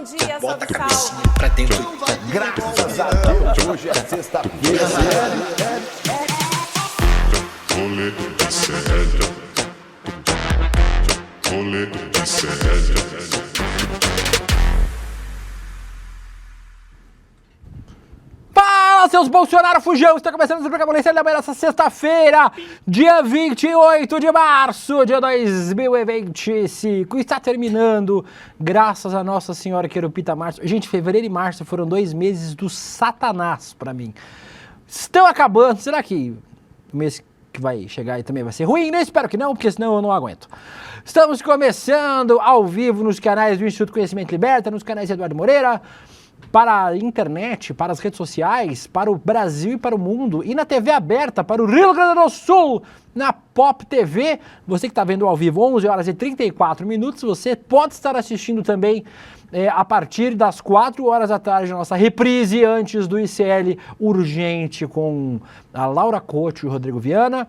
dia, salve, salve. Pra dentro. Graças a Deus, hoje é sexta-feira. Rolê de sério. Rolê de sério. Fala, seus Bolsonaro fujão! Está começando o programa Polícia nessa sexta-feira, dia 28 de março de 2025. Está terminando, graças a Nossa Senhora Querupita Março. Gente, fevereiro e março foram 2 meses do satanás pra mim. Estão acabando. Será que o mês que vai chegar aí também vai ser ruim? Eu espero que não, porque senão eu não aguento. Estamos começando ao vivo nos canais do Instituto Conhecimento Liberta, nos canais Eduardo Moreira, para a internet, para as redes sociais, para o Brasil e para o mundo, e na TV aberta para o Rio Grande do Sul, na Pop TV. Você que está vendo ao vivo, 11 horas e 34 minutos, você pode estar assistindo também a partir das 4 horas da tarde, a nossa reprise antes do ICL Urgente com a Laura Couto e o Rodrigo Viana.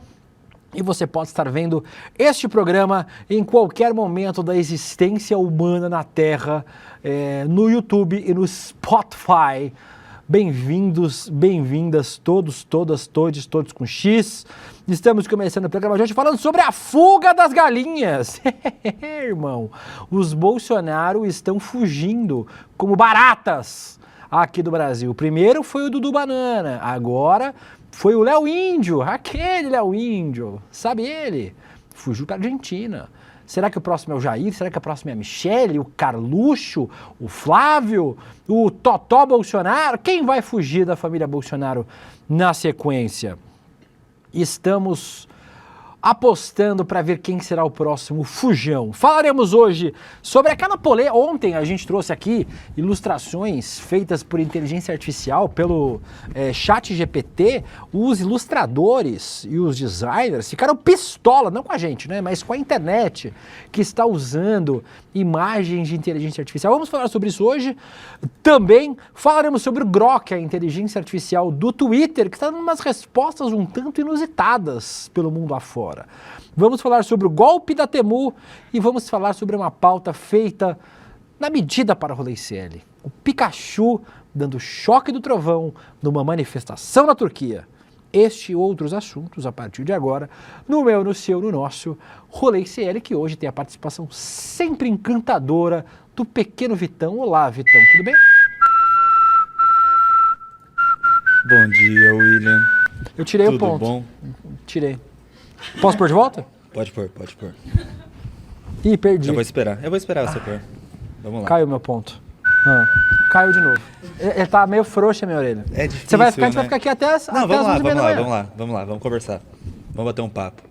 E você pode estar vendo este programa em qualquer momento da existência humana na Terra, no YouTube e no Spotify. Bem-vindos, bem-vindas, todos, todas, todos com X. Estamos começando o programa de hoje falando sobre a fuga das galinhas. Irmão, os Bolsonaro estão fugindo como baratas aqui do Brasil. Primeiro foi o Dudu Banana, agora foi o Léo Índio, aquele Léo Índio, sabe ele? Fugiu para a Argentina. Será que o próximo é o Jair? Será que o próximo é a Michele, o Carluxo, o Flávio, o Totó Bolsonaro? Quem vai fugir da família Bolsonaro na sequência? Estamos apostando para ver quem será o próximo fujão. Falaremos hoje sobre aquela polêmica. Ontem a gente trouxe aqui ilustrações feitas por inteligência artificial, pelo ChatGPT. Os ilustradores e os designers ficaram pistola, não com a gente, né, mas com a internet, que está usando imagens de inteligência artificial. Vamos falar sobre isso hoje. Também falaremos sobre o Grok, a inteligência artificial do Twitter, que está dando umas respostas um tanto inusitadas pelo mundo afora. Vamos falar sobre o golpe da Temu e vamos falar sobre uma pauta feita na medida para o rolê ICL. O Pikachu dando choque do trovão numa manifestação na Turquia. Este e outros assuntos a partir de agora, no meu, no seu, no nosso rolê ICL, que hoje tem a participação sempre encantadora do pequeno Vitão. Olá, Vitão, tudo bem? Bom dia, William. Eu tirei Tudo o ponto. bom? Tirei. Posso pôr de volta? Pode pôr. Ih, perdi. Eu vou esperar você pôr. Vamos lá. Caiu meu ponto. Caiu de novo. Ele tá meio frouxo a minha orelha. É difícil, Você vai ficar, né? a gente vai ficar aqui até as Não, 11h30 da manhã. vamos lá, vamos conversar. Vamos bater um papo.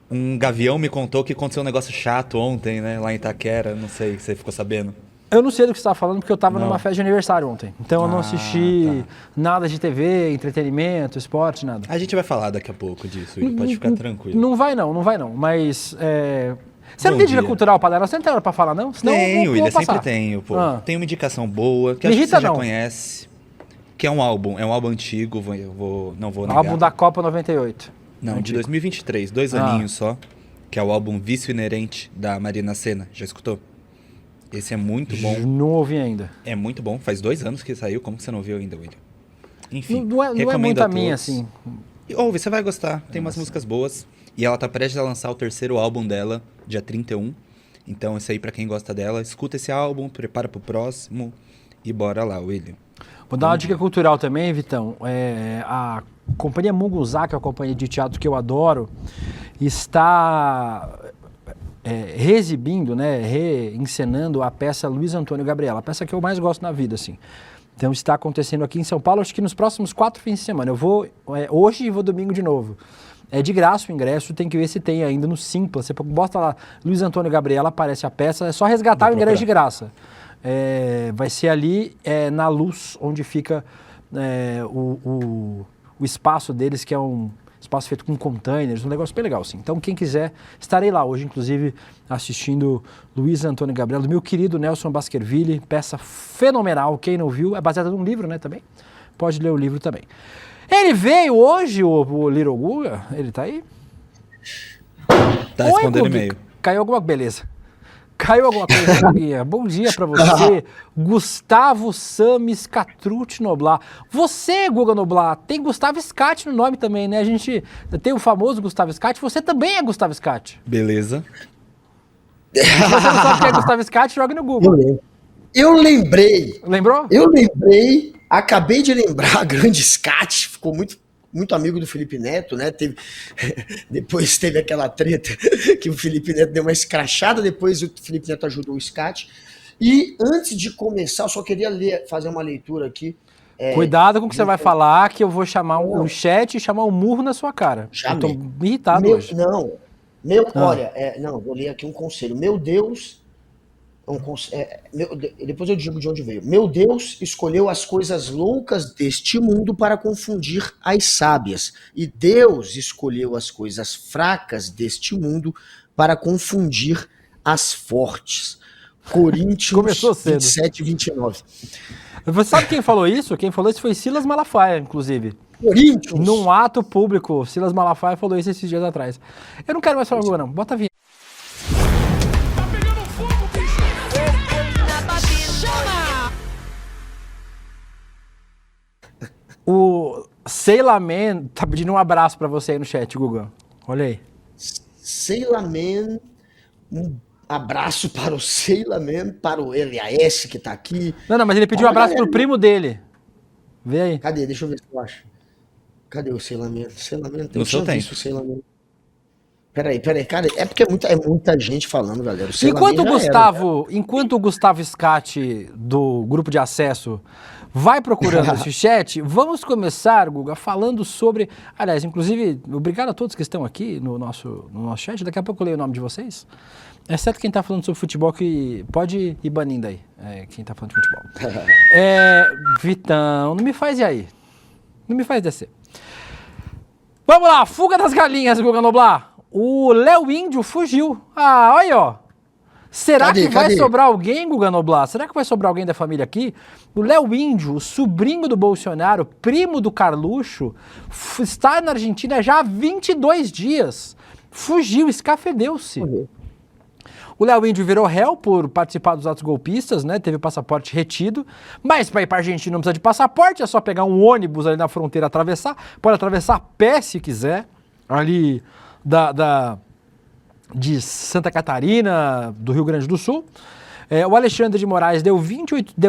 Um gavião me contou que aconteceu um negócio chato ontem, né, lá em Itaquera, não sei se você ficou sabendo. Eu não sei do que você está falando, porque eu estava Não. numa festa de aniversário ontem. Então eu não assisti tá. nada de TV, entretenimento, esporte, nada. A gente vai falar daqui a pouco disso, William, pode ficar tranquilo. Não vai não. Mas você não Bom tem dica dia. cultural para dar? Você não tem hora para falar, não? Senão eu Tenho, vou William, passar. sempre tenho, pô. Tem uma indicação boa, que Me acho que irrita, você já não. conhece, que é um álbum antigo, não vou negar. Álbum da Copa 98. Não, de Antigo. 2023, 2 aninhos só, que é o álbum Vício Inerente, da Marina Sena. Já escutou? Esse é muito bom. Não ouvi ainda. É muito bom. Faz 2 anos que saiu. Como que você não viu ainda, William? Enfim, Não é recomendo muito a todos. minha, assim. E ouve, você vai gostar. Tem umas músicas boas. E ela tá prestes a lançar o 3º álbum dela, dia 31. Então, isso aí pra quem gosta dela. Escuta esse álbum, prepara pro próximo e bora lá, William. Vou dar uma dica cultural também, Vitão. A companhia Munguzá, que é uma companhia de teatro que eu adoro, está reexibindo, né, reencenando a peça Luiz Antônio Gabriela, a peça que eu mais gosto na vida, assim. Então está acontecendo aqui em São Paulo, acho que nos próximos 4 fins de semana. Eu vou hoje e vou domingo de novo. É de graça o ingresso, tem que ver se tem ainda no Simpla. Você bota lá Luiz Antônio Gabriela, aparece a peça, é só resgatar o ingresso de graça. Vai ser ali na Luz, onde fica o espaço deles, que é um espaço feito com containers, um negócio bem legal, assim. Então, quem quiser, estarei lá hoje, inclusive, assistindo Luiz Antônio Gabriela, do meu querido Nelson Baskerville, peça fenomenal. Quem não viu, é baseada num livro, né, também. Pode ler o livro também. Ele veio hoje, o Little Guga, ele tá aí? Tá Oi, respondendo Guga. e-mail. Caiu alguma beleza. Caiu alguma coisa, Guia? Bom dia pra você, Gustavo Samis Catrucci Noblar. Você, Guga Noblar, tem Gustavo Scatti no nome também, né? A gente tem o famoso Gustavo Scatti, você também é Gustavo Scatti. Beleza. Se você não sabe quem é Gustavo Scatti, jogue no Google. Eu lembrei. Lembrou? Eu lembrei, acabei de lembrar, grande Scatti, ficou muito amigo do Felipe Neto, né? Depois teve aquela treta que o Felipe Neto deu uma escrachada, depois o Felipe Neto ajudou o Scatti. E antes de começar, eu só queria fazer uma leitura aqui. Cuidado com o que você vai falar, que eu vou chamar o chat e chamar um murro na sua cara. Já eu tô irritado hoje. Olha, vou ler aqui um conselho. Meu Deus, depois eu digo de onde veio. Meu Deus escolheu as coisas loucas deste mundo para confundir as sábias. E Deus escolheu as coisas fracas deste mundo para confundir as fortes. Coríntios Começou cedo. 27, 29. Você sabe quem falou isso? Quem falou isso foi Silas Malafaia, inclusive. Coríntios? Num ato público, Silas Malafaia falou isso esses dias atrás. Eu não quero mais falar agora, não. Bota a vinheta. O Sailor Man tá pedindo um abraço pra você aí no chat, Guga. Olha aí. Sailor Man, um abraço para o Sailor Man, para o LAS que tá aqui. Não, mas ele pediu um abraço pro primo dele. Vê aí. Cadê? Deixa eu ver se eu acho. Cadê o Sailor Man? Sailor Man, No seu tempo. visto o Sailor Man. Peraí, cara, é porque é muita gente falando, galera. O Sailor Enquanto Man o já era, enquanto o Gustavo Scatti do grupo de acesso vai procurando esse chat, vamos começar, Guga, falando sobre... Aliás, inclusive, obrigado a todos que estão aqui no nosso chat. Daqui a pouco eu leio o nome de vocês. Exceto quem tá falando sobre futebol, que pode ir banindo aí, quem tá falando de futebol. Vitão, não me faz ir aí. Não me faz descer. Vamos lá, fuga das galinhas, Guga Noblar. O Léo Índio fugiu. Ah, olha aí, ó. Será que vai sobrar alguém, Guga Noblar? Será que vai sobrar alguém da família aqui? O Léo Índio, o sobrinho do Bolsonaro, primo do Carluxo, está na Argentina já há 22 dias. Fugiu, escafedeu-se. O Léo Índio virou réu por participar dos atos golpistas, né? Teve o passaporte retido. Mas para ir para a Argentina não precisa de passaporte, é só pegar um ônibus ali na fronteira e atravessar. Pode atravessar a pé se quiser, ali de Santa Catarina, do Rio Grande do Sul. O Alexandre de Moraes deu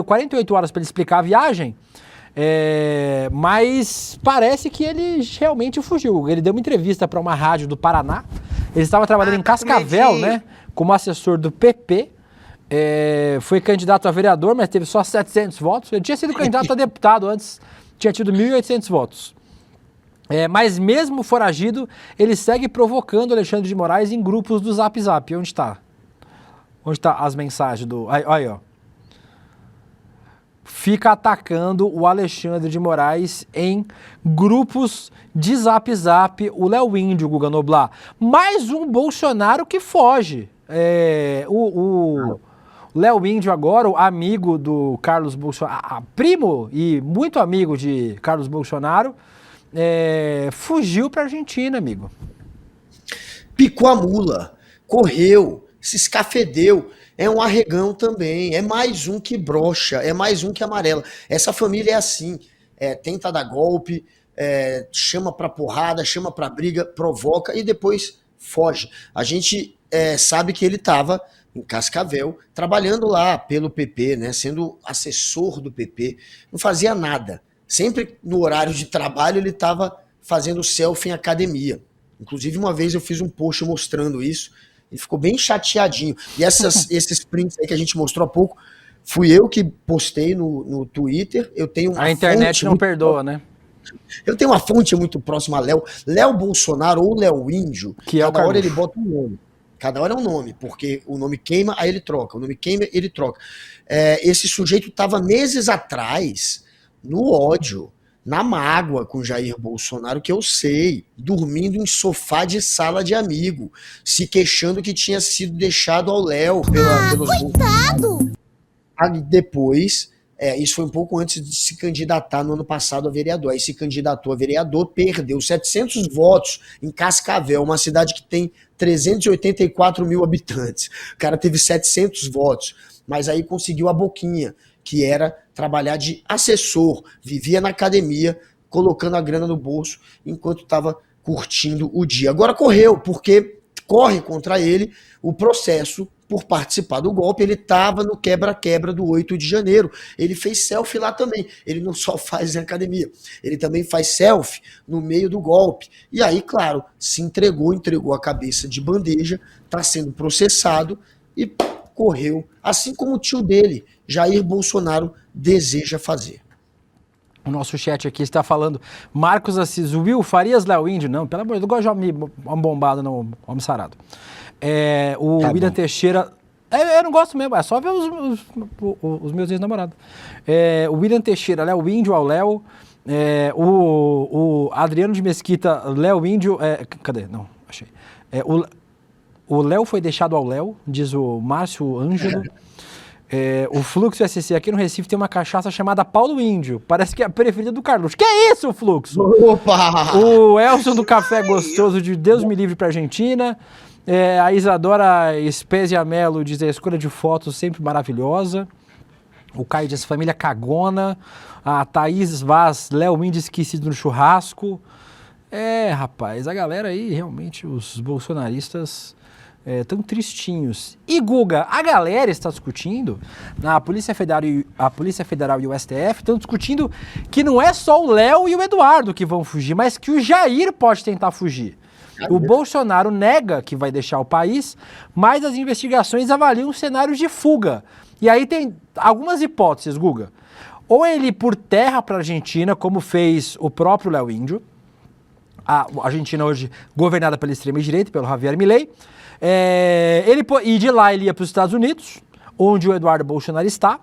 48 horas para ele explicar a viagem, mas parece que ele realmente fugiu. Ele deu uma entrevista para uma rádio do Paraná. Ele estava trabalhando em Cascavel, né, como assessor do PP. Foi candidato a vereador, mas teve só 700 votos. Ele tinha sido candidato a deputado antes, tinha tido 1.800 votos. Mas mesmo foragido, ele segue provocando Alexandre de Moraes em grupos do Zap Zap. Onde está? Onde está as mensagens do... Aí, ó. Fica atacando o Alexandre de Moraes em grupos de Zap Zap, o Léo Índio, Guga Noblar. Mais um Bolsonaro que foge. O Léo Índio agora, o amigo do Carlos Bolsonaro, primo e muito amigo de Carlos Bolsonaro, fugiu para a Argentina, amigo. Picou a mula, correu, se escafedeu. É um arregão também, é mais um que brocha, é mais um que amarela. Essa família é assim, tenta dar golpe, chama pra porrada, chama pra briga, provoca e depois foge. A gente sabe que ele estava em Cascavel, trabalhando lá pelo PP, né, sendo assessor do PP, não fazia nada. Sempre no horário de trabalho ele estava fazendo selfie em academia. Inclusive uma vez eu fiz um post mostrando isso, ele ficou bem chateadinho. E esses prints aí que a gente mostrou há pouco, fui eu que postei no Twitter. Eu tenho uma a internet não perdoa, né? Eu tenho uma fonte muito próxima a Léo Bolsonaro ou Léo Índio. Que cada hora ele bota um nome. Cada hora é um nome, porque o nome queima, aí ele troca. O nome queima, ele troca. Esse sujeito estava meses atrás no ódio, na mágoa com Jair Bolsonaro, que eu sei, dormindo em sofá de sala de amigo, se queixando que tinha sido deixado ao Léo pelos... Coitado! Aí depois Isso foi um pouco antes de se candidatar no ano passado a vereador. Aí se candidatou a vereador, perdeu 700 votos em Cascavel, uma cidade que tem 384 mil habitantes. O cara teve 700 votos, mas aí conseguiu a boquinha, que era trabalhar de assessor, vivia na academia, colocando a grana no bolso enquanto estava curtindo o dia. Agora correu, porque corre contra ele o processo por participar do golpe. Ele estava no quebra-quebra do 8 de janeiro. Ele fez selfie lá também. Ele não só faz em academia, ele também faz selfie no meio do golpe. E aí, claro, se entregou a cabeça de bandeja, está sendo processado e correu, assim como o tio dele, Jair Bolsonaro, deseja fazer. O nosso chat aqui está falando, Marcos Assis, Will Farias, Léo Índio, não, pelo amor de Deus, eu gosto de homem bombado, não homem sarado. O Tá William bom. Teixeira, eu não gosto mesmo, é só ver os meus ex-namorados. O William Teixeira, Léo Índio ao Léo, o Adriano de Mesquita, Léo Índio, cadê? Não, achei. O Léo foi deixado ao Léo, diz o Márcio Ângelo. O Fluxo SC aqui no Recife tem uma cachaça chamada Paulo Índio. Parece que é a preferida do Carluxo. Que é isso, Fluxo? Opa! O Elson do Café Gostoso de Deus me livre pra Argentina. A Isadora Espésia Melo diz a escolha de fotos sempre maravilhosa. O Caio diz família cagona. A Thaís Vaz, Léo Índio esquecido no churrasco. Rapaz, a galera aí, realmente, os bolsonaristas... tão tristinhos. E Guga, a galera está discutindo, a Polícia Federal e o STF estão discutindo que não é só o Léo e o Eduardo que vão fugir, mas que o Jair pode tentar fugir. O Bolsonaro nega que vai deixar o país, mas as investigações avaliam cenários de fuga. E aí tem algumas hipóteses, Guga. Ou ele ir por terra para a Argentina, como fez o próprio Léo Índio, a Argentina hoje governada pela extrema-direita, pelo Javier Milei. E de lá ele ia para os Estados Unidos, onde o Eduardo Bolsonaro está.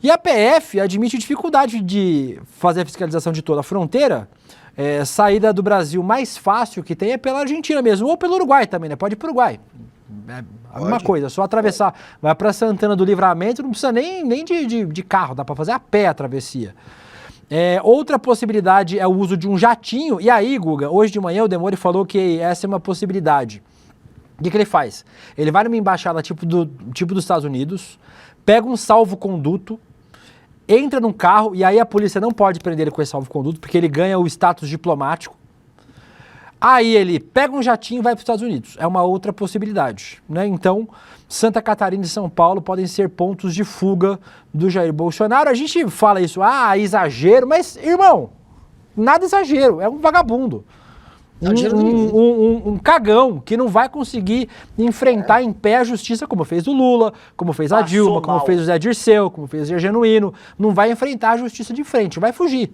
E a PF admite dificuldade de fazer a fiscalização de toda a fronteira. Saída do Brasil mais fácil que tem é pela Argentina mesmo, ou pelo Uruguai também, né? Pode ir para o Uruguai. A mesma coisa, só atravessar. Vai para Santana do Livramento, não precisa nem de carro, dá para fazer a pé a travessia. Outra possibilidade é o uso de um jatinho. E aí, Guga, hoje de manhã o Demore falou que essa é uma possibilidade. O que ele faz? Ele vai numa embaixada tipo dos Estados Unidos, pega um salvo-conduto, entra num carro, e aí a polícia não pode prender ele com esse salvo-conduto, porque ele ganha o status diplomático. Aí ele pega um jatinho e vai para os Estados Unidos. É uma outra possibilidade, né? Então, Santa Catarina e São Paulo podem ser pontos de fuga do Jair Bolsonaro. A gente fala isso, exagero, mas, irmão, nada exagero, é um vagabundo. Um cagão que não vai conseguir enfrentar em pé a justiça, como fez o Lula, como fez a Dilma, como fez o Zé Dirceu, como fez o Zé Genuíno. Não vai enfrentar a justiça de frente, vai fugir.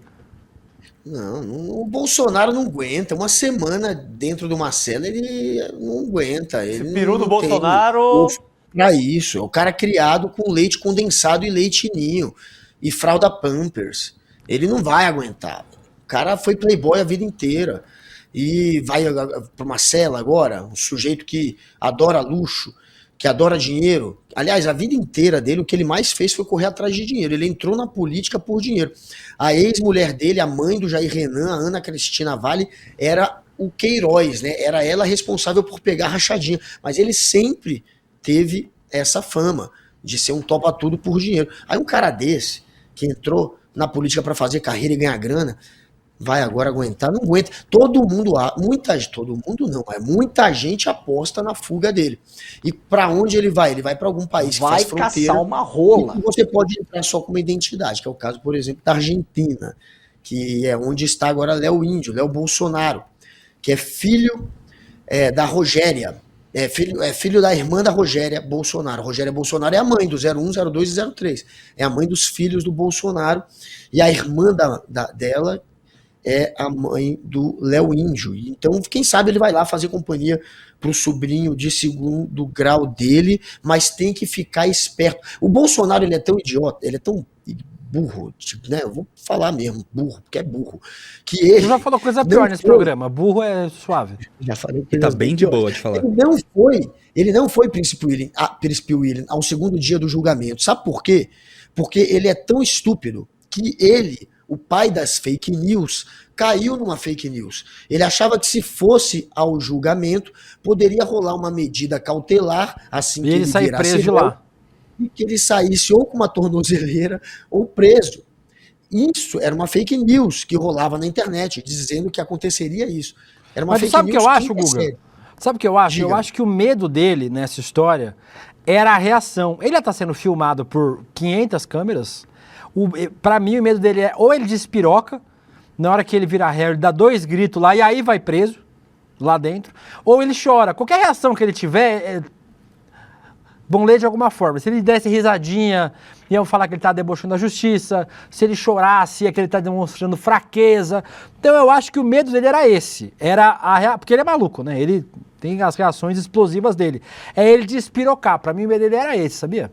Não, o Bolsonaro não aguenta. Uma semana dentro de uma cela, ele não aguenta. Ele Esse peru do não Bolsonaro... Pra isso. É o cara criado com leite condensado e leite ninho. E fralda Pampers. Ele não vai aguentar. O cara foi playboy a vida inteira. E vai para uma cela agora, um sujeito que adora luxo, que adora dinheiro. Aliás, a vida inteira dele, o que ele mais fez foi correr atrás de dinheiro. Ele entrou na política por dinheiro. A ex-mulher dele, a mãe do Jair Renan, a Ana Cristina Vale, era o Queiroz, né? Era ela responsável por pegar a rachadinha. Mas ele sempre teve essa fama de ser um topa-tudo por dinheiro. Aí um cara desse, que entrou na política para fazer carreira e ganhar grana, vai agora aguentar? Não aguenta. Todo mundo não, mas muita gente aposta na fuga dele. E para onde ele vai? Ele vai para algum país que faz fronteira. Vai caçar uma rola. E você pode entrar só com uma identidade, que é o caso, por exemplo, da Argentina, que é onde está agora Léo Índio, Léo Bolsonaro, que é filho da Rogéria. Filho da irmã da Rogéria Bolsonaro. Rogéria Bolsonaro é a mãe do 01, 02 e 03. É a mãe dos filhos do Bolsonaro. E a irmã dela é a mãe do Léo Índio. Então, quem sabe ele vai lá fazer companhia pro sobrinho de segundo grau dele, mas tem que ficar esperto. O Bolsonaro, ele é tão idiota, ele é tão burro, tipo, né? Eu vou falar mesmo, burro, porque é burro. Que ele Você já falou coisa pior nesse programa, burro é suave. Já falei que Ele tá bem de boa de falar. Ele não foi Príncipe William ao segundo dia do julgamento. Sabe por quê? Porque ele é tão estúpido que ele, o pai das fake news, caiu numa fake news. Ele achava que se fosse ao julgamento, poderia rolar uma medida cautelar, assim E que ele ele sair virasse preso de réu, lá. e que ele saísse ou com uma tornozeleira ou preso. Isso era uma fake news que rolava na internet, dizendo que aconteceria isso. Era uma Mas tu fake sabe o que news eu acho, quinta Guga? série. Sabe o que eu acho? Diga. Eu acho que o medo dele nessa história era a reação. Ele já tá sendo filmado por 500 câmeras. Pra mim, o medo dele é ou ele despiroca, na hora que ele virar réu, ele dá 2 gritos lá e aí vai preso, lá dentro, ou ele chora. Qualquer reação que ele tiver, vão ler de alguma forma. Se ele desse risadinha, iam falar que ele tá debochando da justiça. Se ele chorasse, é que ele tá demonstrando fraqueza. Então eu acho que o medo dele era esse. Porque ele é maluco, né? Ele tem as reações explosivas dele. É ele despirocar. Pra mim o medo dele era esse, sabia?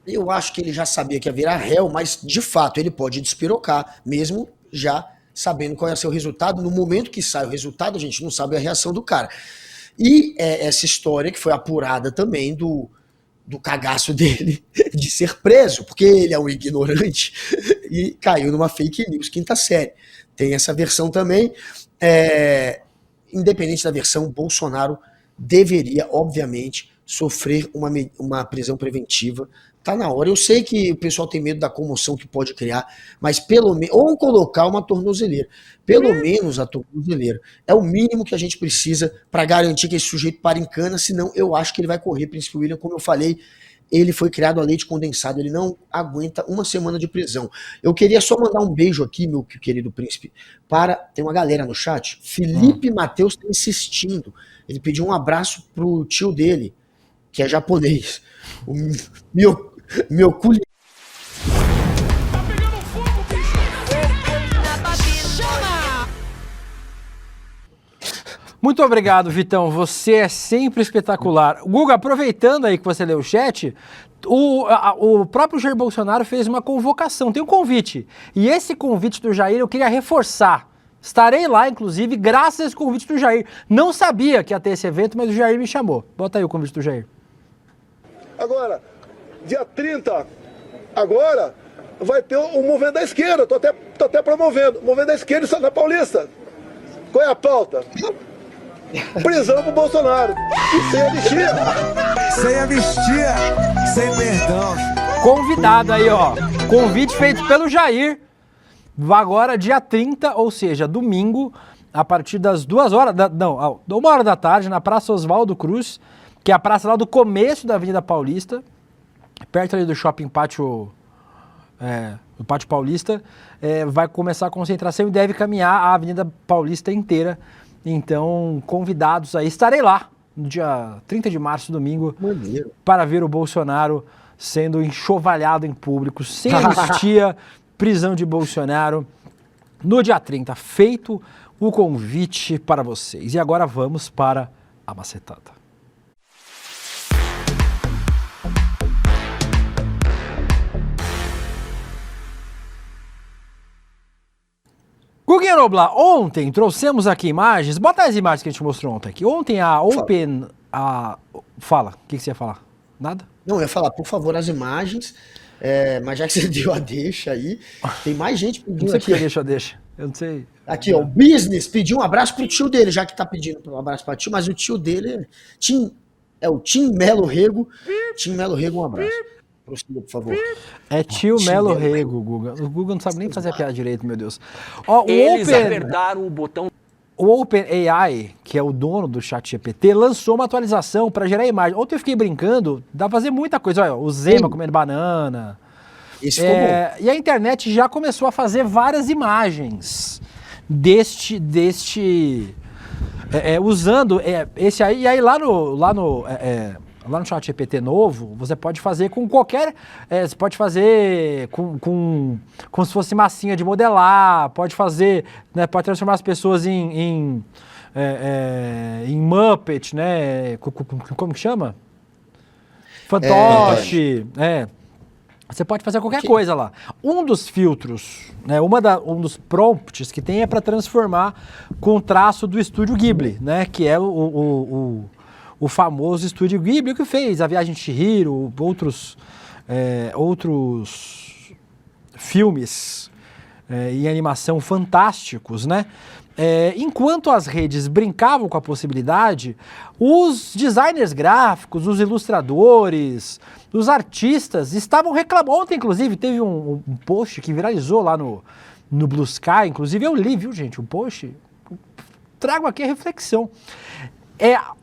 Eu acho que ele já sabia que ia virar réu, mas de fato ele pode despirocar, mesmo já sabendo qual ia ser o resultado. No momento que sai o resultado, a gente não sabe a reação do cara. E essa história que foi apurada também do cagaço dele de ser preso, porque ele é um ignorante e caiu numa fake news quinta série. Tem essa versão também. Independente da versão, Bolsonaro deveria, obviamente, sofrer uma prisão preventiva. Tá na hora. Eu sei que o pessoal tem medo da comoção que pode criar, mas pelo menos, ou colocar uma tornozeleira. Pelo menos a tornozeleira. É o mínimo que a gente precisa para garantir que esse sujeito pare em cana, senão eu acho que ele vai correr, Príncipe William. Como eu falei, ele foi criado a leite condensado, ele não aguenta uma semana de prisão. Eu queria só mandar um beijo aqui, meu querido príncipe, tem uma galera no chat. Felipe Matheus está insistindo. Ele pediu um abraço pro tio dele, que é japonês. O meu culho. Muito obrigado, Vitão. Você é sempre espetacular. Guga, aproveitando aí que você leu o chat, o próprio Jair Bolsonaro fez uma convocação, tem um convite. E esse convite do Jair eu queria reforçar. Estarei lá, inclusive, graças a esse convite do Jair. Não sabia que ia ter esse evento, mas o Jair me chamou. Bota aí o convite do Jair. Agora, dia 30, agora, vai ter o movimento da esquerda. Tô até promovendo. O movimento da esquerda em Santa Paulista. Qual é a pauta? Prisão pro Bolsonaro. E sem anistia. Sem anistia, sem perdão. Convidado aí, ó. Convite feito pelo Jair. Agora, dia 30, ou seja, domingo, a partir das 2 horas, 1 hora da tarde, na Praça Oswaldo Cruz, que é a praça lá do começo da Avenida Paulista, perto ali do Shopping Pátio, do Pátio Paulista, vai começar a concentração e deve caminhar a Avenida Paulista inteira. Então, convidados aí, estarei lá no dia 30 de março, domingo, Maneiro. para ver o Bolsonaro sendo enxovalhado em público, sem anistia, prisão de Bolsonaro, no dia 30. Feito o convite para vocês. E agora vamos para a macetada. Guguinho Noblar, ontem trouxemos aqui imagens, bota as imagens que a gente mostrou ontem aqui. Ontem a Open... Fala, o que você ia falar? Nada? Não, eu ia falar, por favor, as imagens, mas já que você deu a deixa aí, tem mais gente Não pedindo sei aqui. porque deixa. Eu não sei. Aqui, ó, o Business pediu um abraço pro tio dele, já que tá pedindo um abraço pra tio, mas o tio dele é o Tim Melo Rego. Tim Melo Rego, um abraço. Prossiga, por favor. É tio Tio Melo Melo Rego, Guga. O Guga não sabe nem fazer a piada direito, meu Deus. Ó, Eles apertaram o botão. O OpenAI, que é o dono do ChatGPT, lançou uma atualização para gerar imagem. Ontem eu fiquei brincando, dá pra fazer muita coisa. Olha, o Zema comendo banana. Esse ficou bom. E a internet já começou a fazer várias imagens usando esse aí. E aí lá no ChatGPT novo, você pode fazer com qualquer... você pode fazer como se fosse massinha de modelar, pode fazer... Né, pode transformar as pessoas em Muppet, né? Como que chama? Fantoche. Você pode fazer qualquer coisa lá. Um dos filtros, né, um dos prompts que tem é para transformar com o traço do Estúdio Ghibli, né? Que é o famoso Estúdio Ghibli que fez A Viagem de Chihiro, outros outros filmes em animação fantásticos, né? Enquanto as redes brincavam com a possibilidade, os designers gráficos, os ilustradores, os artistas estavam reclamando. Ontem, inclusive, teve um post que viralizou lá no Blue Sky, inclusive eu li, viu, gente, um post. Trago aqui a reflexão.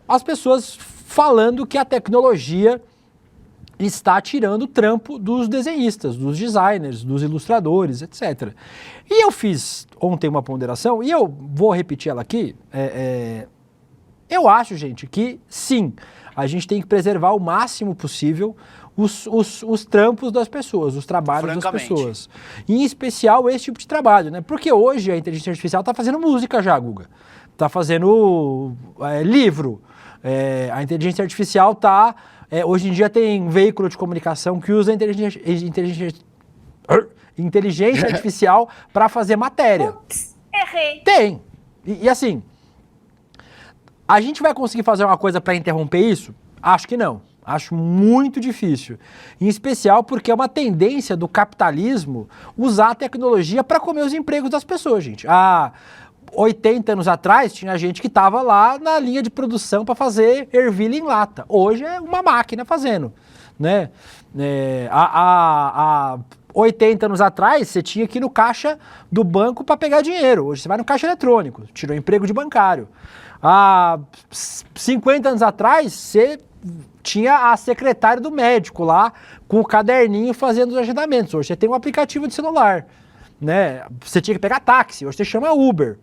As pessoas falando que a tecnologia está tirando o trampo dos desenhistas, dos designers, dos ilustradores, etc. E eu fiz ontem uma ponderação, e eu vou repetir ela aqui. Eu acho, gente, que sim, a gente tem que preservar o máximo possível os trampos das pessoas, os trabalhos das pessoas. Em especial esse tipo de trabalho, né? Porque hoje a inteligência artificial está fazendo música já, Guga. Está fazendo livro. A inteligência artificial está... hoje em dia tem veículo de comunicação que usa inteligência artificial para fazer matéria. Ups, errei. Tem. E assim, a gente vai conseguir fazer uma coisa para interromper isso? Acho que não. Acho muito difícil. Em especial porque é uma tendência do capitalismo usar a tecnologia para comer os empregos das pessoas, gente. 80 anos atrás, tinha gente que estava lá na linha de produção para fazer ervilha em lata. Hoje é uma máquina fazendo, né? Há 80 anos atrás, você tinha que ir no caixa do banco para pegar dinheiro. Hoje você vai no caixa eletrônico, tirou emprego de bancário. Há 50 anos atrás, você tinha a secretária do médico lá com o caderninho fazendo os agendamentos. Hoje você tem um aplicativo de celular, né? Você tinha que pegar táxi, hoje você chama Uber.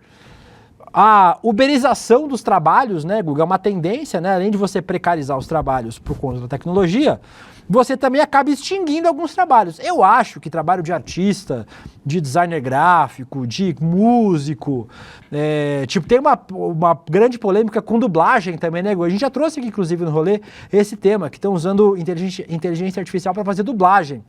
A uberização dos trabalhos, né, Guga, é uma tendência, né? Além de você precarizar os trabalhos por conta da tecnologia, você também acaba extinguindo alguns trabalhos. Eu acho que trabalho de artista, de designer gráfico, de músico, tem uma grande polêmica com dublagem também, né, Guga? A gente já trouxe aqui, inclusive, no rolê, esse tema, que estão usando inteligência artificial para fazer dublagem.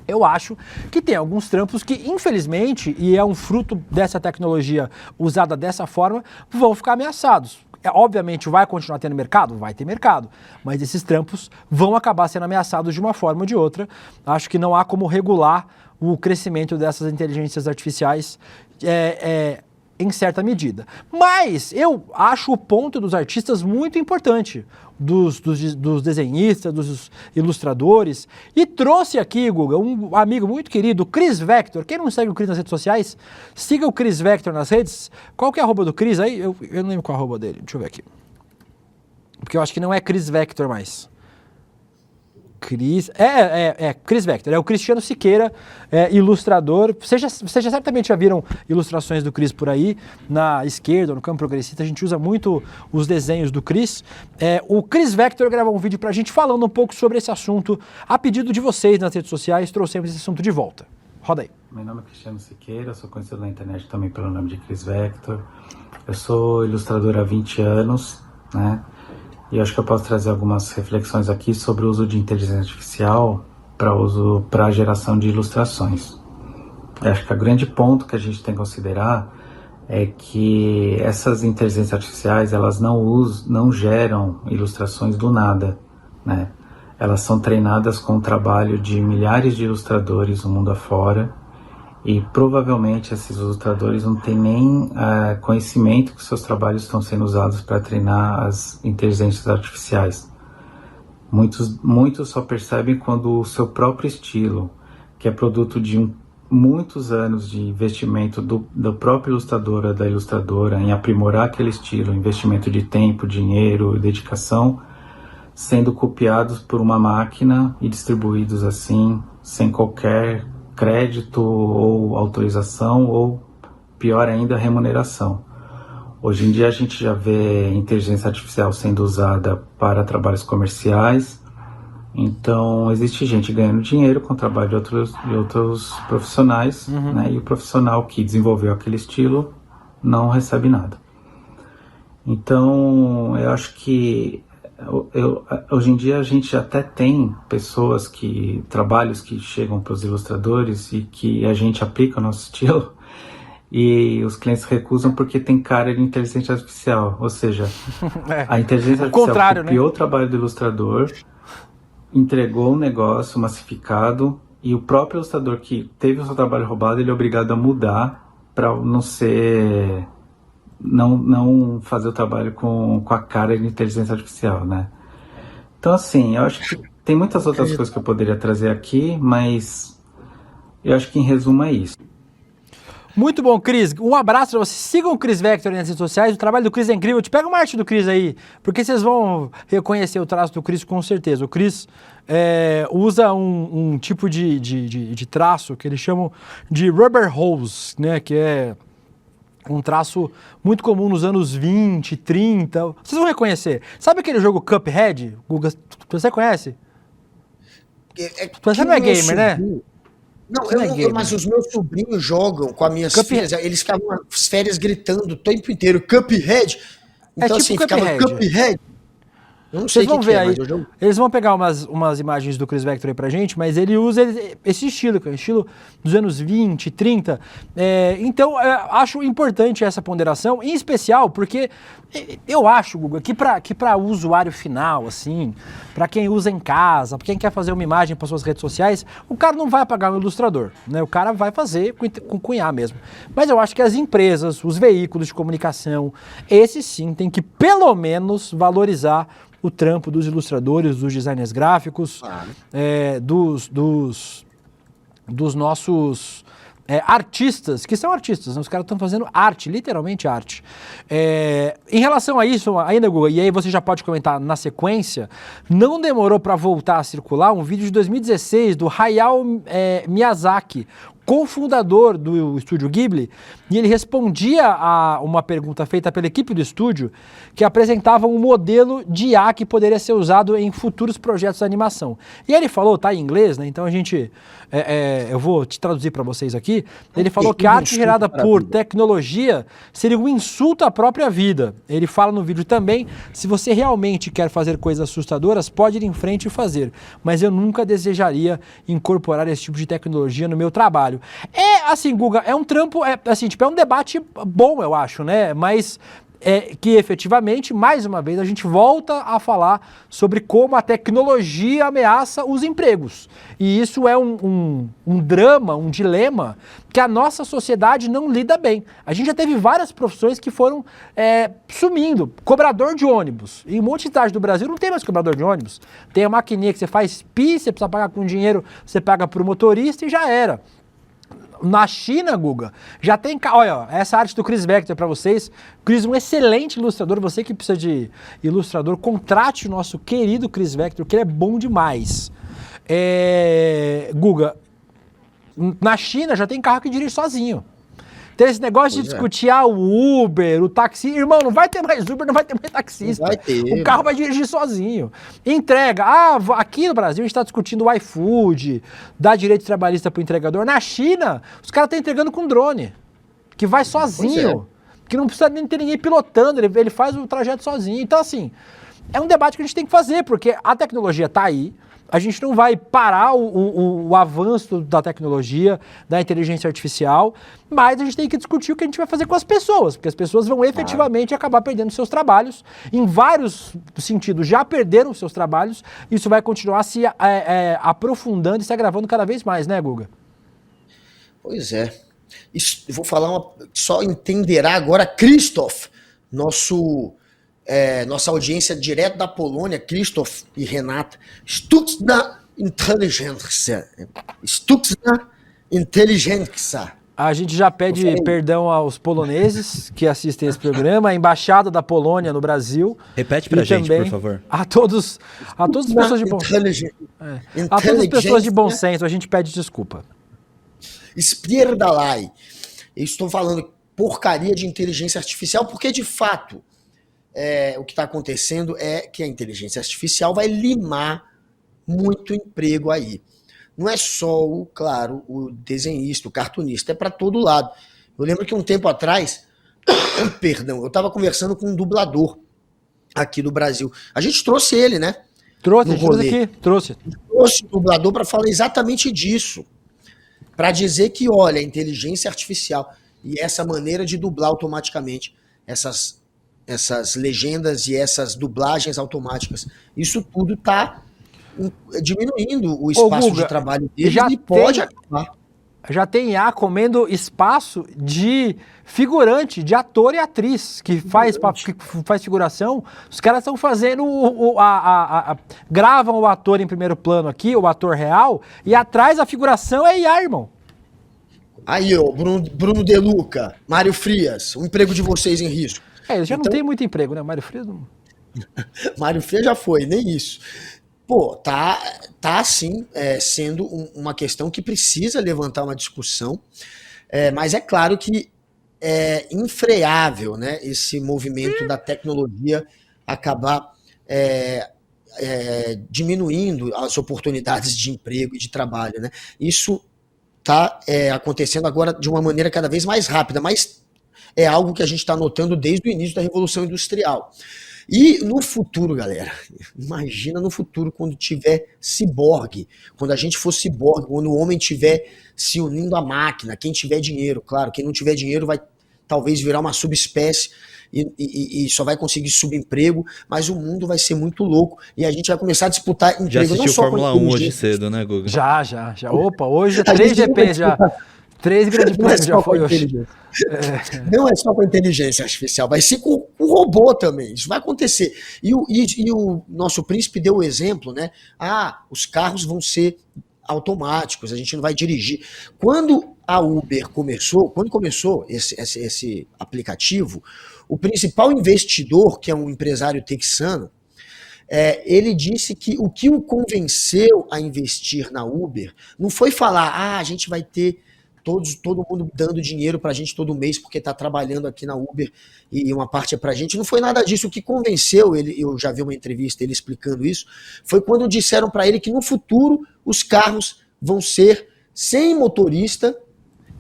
Eu acho que tem alguns trampos que, infelizmente, e é um fruto dessa tecnologia usada dessa forma, vão ficar ameaçados. Obviamente, vai continuar tendo mercado? Vai ter mercado. Mas esses trampos vão acabar sendo ameaçados de uma forma ou de outra. Acho que não há como regular o crescimento dessas inteligências artificiais em certa medida. Mas eu acho o ponto dos artistas muito importante, dos desenhistas, dos ilustradores, e trouxe aqui, Guga, um amigo muito querido, o Chris Vector. Quem não segue o Chris nas redes sociais, siga o Chris Vector nas redes. Qual que é a arroba do Chris aí? Eu não lembro qual é a arroba dele, deixa eu ver aqui. Porque eu acho que não é Chris Vector mais. Chris Vector, é o Cristiano Siqueira, ilustrador. Vocês já certamente já viram ilustrações do Chris por aí, na esquerda, no campo progressista, a gente usa muito os desenhos do Chris. O Chris Vector gravou um vídeo pra gente falando um pouco sobre esse assunto, a pedido de vocês nas redes sociais, trouxemos esse assunto de volta. Roda aí. Meu nome é Cristiano Siqueira, sou conhecido na internet também pelo nome de Chris Vector. Eu sou ilustrador há 20 anos, né? E acho que eu posso trazer algumas reflexões aqui sobre o uso de inteligência artificial para a geração de ilustrações. Eu acho que o grande ponto que a gente tem que considerar é que essas inteligências artificiais, elas não geram ilustrações do nada, né? Elas são treinadas com o trabalho de milhares de ilustradores no mundo afora, e provavelmente esses ilustradores não têm nem conhecimento que seus trabalhos estão sendo usados para treinar as inteligências artificiais. Muitos só percebem quando o seu próprio estilo, que é produto de muitos anos de investimento do próprio ilustrador ou da ilustradora em aprimorar aquele estilo, investimento de tempo, dinheiro e dedicação, sendo copiados por uma máquina e distribuídos assim, sem qualquer crédito ou autorização, ou pior ainda, remuneração. Hoje em dia a gente já vê inteligência artificial sendo usada para trabalhos comerciais, então existe gente ganhando dinheiro com o trabalho de outros profissionais, né? E o profissional que desenvolveu aquele estilo não recebe nada. Então eu acho que hoje em dia a gente até tem trabalhos que chegam para os ilustradores e que a gente aplica o nosso estilo e os clientes recusam porque tem cara de inteligência artificial, ou seja, a inteligência artificial copiou, né, o trabalho do ilustrador, entregou um negócio massificado e o próprio ilustrador que teve o seu trabalho roubado, ele é obrigado a mudar para não ser... Não fazer o trabalho com a cara de inteligência artificial, né? Então, assim, eu acho que tem muitas outras coisas que eu poderia trazer aqui, mas eu acho que em resumo é isso. Muito bom, Cris. Um abraço pra vocês. Sigam o Cris Vector nas redes sociais. O trabalho do Cris é incrível. Te pega uma arte do Cris aí, porque vocês vão reconhecer o traço do Cris com certeza. O Cris usa um tipo de traço que eles chamam de rubber hose, né? Que é um traço muito comum nos anos 20, 30. Vocês vão reconhecer. Sabe aquele jogo Cuphead, Guga? Você conhece? Você não é gamer, né? Não, mas os meus sobrinhos jogam com as minhas filhas, eles ficavam nas férias gritando o tempo inteiro, Cuphead. Então, tipo assim, ficava Cuphead. Eu não sei Vocês vão ver aí. mas eu... Eles vão pegar umas imagens do Cris Vector aí pra gente, mas ele usa esse estilo, que é o estilo dos anos 20, 30. Então, acho importante essa ponderação, em especial porque eu acho, Guga, que pra usuário final, assim, pra quem usa em casa, pra quem quer fazer uma imagem para suas redes sociais, o cara não vai pagar um ilustrador, né? O cara vai fazer com cunhar mesmo. Mas eu acho que as empresas, os veículos de comunicação, esses sim tem que pelo menos valorizar o trampo dos ilustradores, dos designers gráficos, dos nossos artistas, que são artistas, né? Os caras estão fazendo arte, literalmente arte. Em relação a isso, ainda, Guga, e aí você já pode comentar na sequência, não demorou para voltar a circular um vídeo de 2016 do Hayao Miyazaki, cofundador do estúdio Ghibli, e ele respondia a uma pergunta feita pela equipe do estúdio que apresentava um modelo de IA que poderia ser usado em futuros projetos de animação. E ele falou, tá em inglês, né? Então a gente, eu vou te traduzir para vocês aqui. Ele falou que a arte gerada por tecnologia seria um insulto à própria vida. Ele fala no vídeo também, se você realmente quer fazer coisas assustadoras, pode ir em frente e fazer, mas eu nunca desejaria incorporar esse tipo de tecnologia no meu trabalho. Assim, Guga, é um trampo, assim, tipo, é um debate bom, eu acho, né? Mas que efetivamente, mais uma vez, a gente volta a falar sobre como a tecnologia ameaça os empregos. E isso é um drama, um dilema que a nossa sociedade não lida bem. A gente já teve várias profissões que foram sumindo. Cobrador de ônibus. Em um monte de cidade do Brasil não tem mais cobrador de ônibus. Tem a maquininha que você faz pi, você precisa pagar com dinheiro, você paga para o motorista e já era. Na China, Guga, já tem... Olha, essa arte do Cris Vector para vocês. Cris, um excelente ilustrador. Você que precisa de ilustrador, contrate o nosso querido Cris Vector, que ele é bom demais. Guga, na China já tem carro que dirige sozinho. Tem esse negócio de discutir o Uber, o taxi. Irmão, não vai ter mais Uber, não vai ter mais taxista. Não vai ter, o carro vai dirigir sozinho. Entrega. Aqui no Brasil a gente está discutindo o iFood, dá direito trabalhista para o entregador. Na China, os caras estão entregando com drone, que vai sozinho. Que não precisa nem ter ninguém pilotando, ele faz o trajeto sozinho. Então, assim, é um debate que a gente tem que fazer, porque a tecnologia está aí. A gente não vai parar o avanço da tecnologia, da inteligência artificial, mas a gente tem que discutir o que a gente vai fazer com as pessoas, porque as pessoas vão efetivamente acabar perdendo seus trabalhos. Em vários sentidos, já perderam seus trabalhos, isso vai continuar se aprofundando e se agravando cada vez mais, né, Guga? Pois é. Eu vou falar só entenderá agora Krzysztof, nossa audiência direto da Polônia, Krzysztof e Renata. Sztuczna inteligência. Sztuczna inteligência. A gente já pede perdão aos poloneses que assistem esse programa, a Embaixada da Polônia no Brasil. Repete pra gente, por favor. A todas as pessoas de bom a todas as pessoas de bom senso, a gente pede desculpa. Spierdalai. Eu estou falando porcaria de inteligência artificial, porque de fato o que está acontecendo é que a inteligência artificial vai limar muito emprego aí. Não é só, claro, o desenhista, o cartunista, é para todo lado. Eu lembro que um tempo atrás, eu estava conversando com um dublador aqui do Brasil. A gente trouxe ele, né? Trouxe o dublador para falar exatamente disso. Para dizer que, olha, a inteligência artificial e essa maneira de dublar automaticamente essas legendas e essas dublagens automáticas, isso tudo está diminuindo o espaço Guga, de trabalho deles já e pode tem- acabar. Já tem IA comendo espaço de figurante, de ator e atriz, que faz figuração. Os caras estão fazendo gravam o ator em primeiro plano aqui, o ator real, e atrás a figuração é IA, irmão. Aí, ó, Bruno De Luca, Mário Frias, o emprego de vocês em risco. Eles já não Então- tem muito emprego, né? Mário Frias não... Mário Frias já foi, nem isso. Pô, tá assim, sendo uma questão que precisa levantar uma discussão, mas é claro que é infreável, né, esse movimento da tecnologia acabar diminuindo as oportunidades de emprego e de trabalho, né? Isso está acontecendo agora de uma maneira cada vez mais rápida, mas é algo que a gente está notando desde o início da Revolução Industrial. E no futuro, galera, imagina no futuro quando tiver ciborgue, quando a gente for ciborgue, quando o homem estiver se unindo à máquina, quem tiver dinheiro, claro, quem não tiver dinheiro vai talvez virar uma subespécie e só vai conseguir subemprego, mas o mundo vai ser muito louco e a gente vai começar a disputar emprego. Já assistiu não só Fórmula com 1 hoje inteligência. cedo, né, Guga? Já. Opa, hoje A 3 gente não GP vai já. disputar. 3 grandes Não é prêmios só já com foi a hoje. inteligência. Não é só com a inteligência artificial, vai ser com o robô também. Isso vai acontecer. E o nosso príncipe deu o exemplo, né? Os carros vão ser automáticos, a gente não vai dirigir. Quando a Uber quando começou esse aplicativo, o principal investidor, que é um empresário texano, ele disse que o que o convenceu a investir na Uber não foi falar, a gente vai ter todo mundo dando dinheiro pra gente todo mês porque tá trabalhando aqui na Uber e uma parte é pra gente. Não foi nada disso. O que convenceu ele, eu já vi uma entrevista ele explicando isso, foi quando disseram pra ele que no futuro os carros vão ser sem motorista,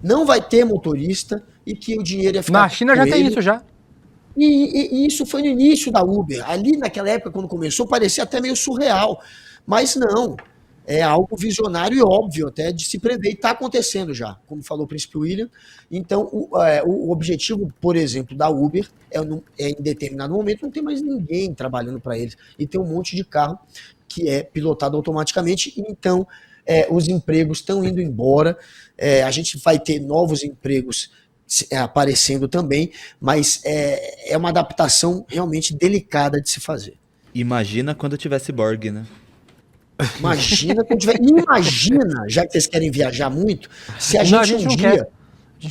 não vai ter motorista e que o dinheiro ia ficar Na China com já tem ele. isso já. E isso foi no início da Uber. Ali naquela época, quando começou, parecia até meio surreal. Mas não. É algo visionário e óbvio até de se prever. E está acontecendo já, como falou o Príncipe William. Então, o objetivo, por exemplo, da Uber em determinado momento não tem mais ninguém trabalhando para eles. E tem um monte de carro que é pilotado automaticamente. Então, os empregos estão indo embora. A gente vai ter novos empregos aparecendo também, mas é uma adaptação realmente delicada de se fazer. Imagina quando tiver ciborgue, né? Imagina quando tiver. Imagina, já que vocês querem viajar muito, se a gente um dia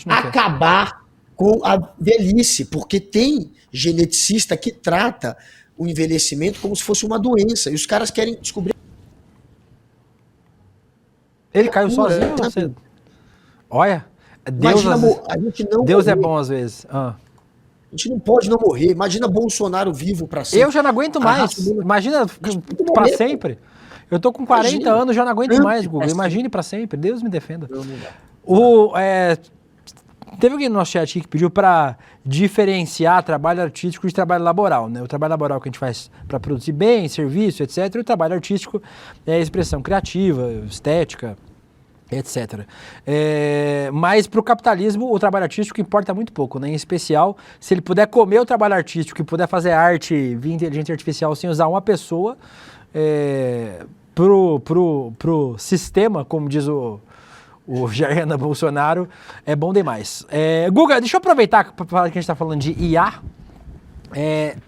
acabar com a velhice, porque tem geneticista que trata o envelhecimento como se fosse uma doença, e os caras querem descobrir. Ele caiu sozinho ou você... Olha, Deus, a gente não Deus é morrer. bom às vezes. A gente não pode não morrer. Imagina Bolsonaro vivo pra sempre. Eu já não aguento mais. Imagina pra sempre. Eu tô com 40 anos, já não aguento mais, Guga. Imagine pra sempre. Deus me defenda. Teve alguém no nosso chat aqui que pediu pra diferenciar trabalho artístico de trabalho laboral, né? O trabalho laboral que a gente faz pra produzir bem, serviço, etc. E o trabalho artístico é a expressão criativa, estética, etc. Mas para o capitalismo, o trabalho artístico importa muito pouco, né? Em especial, se ele puder comer o trabalho artístico e puder fazer arte via inteligência artificial sem usar uma pessoa, pro sistema, como diz o Jair Bolsonaro, é bom demais. Guga, deixa eu aproveitar que a gente está falando de IA.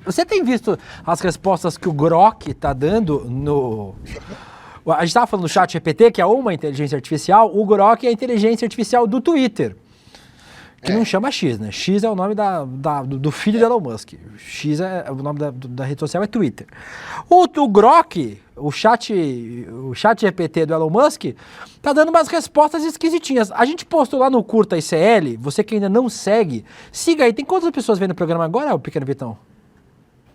Você tem visto as respostas que o Grok está dando no... A gente estava falando do chat GPT, que é uma inteligência artificial. O Grok é a inteligência artificial do Twitter, que não chama X, né? X é o nome do filho de Elon Musk. X é o nome da rede social, é Twitter. O Grok, o chat GPT do Elon Musk, tá dando umas respostas esquisitinhas. A gente postou lá no Curta ICL, você que ainda não segue, siga aí. Tem quantas pessoas vendo o programa agora, o Pequeno Vitão?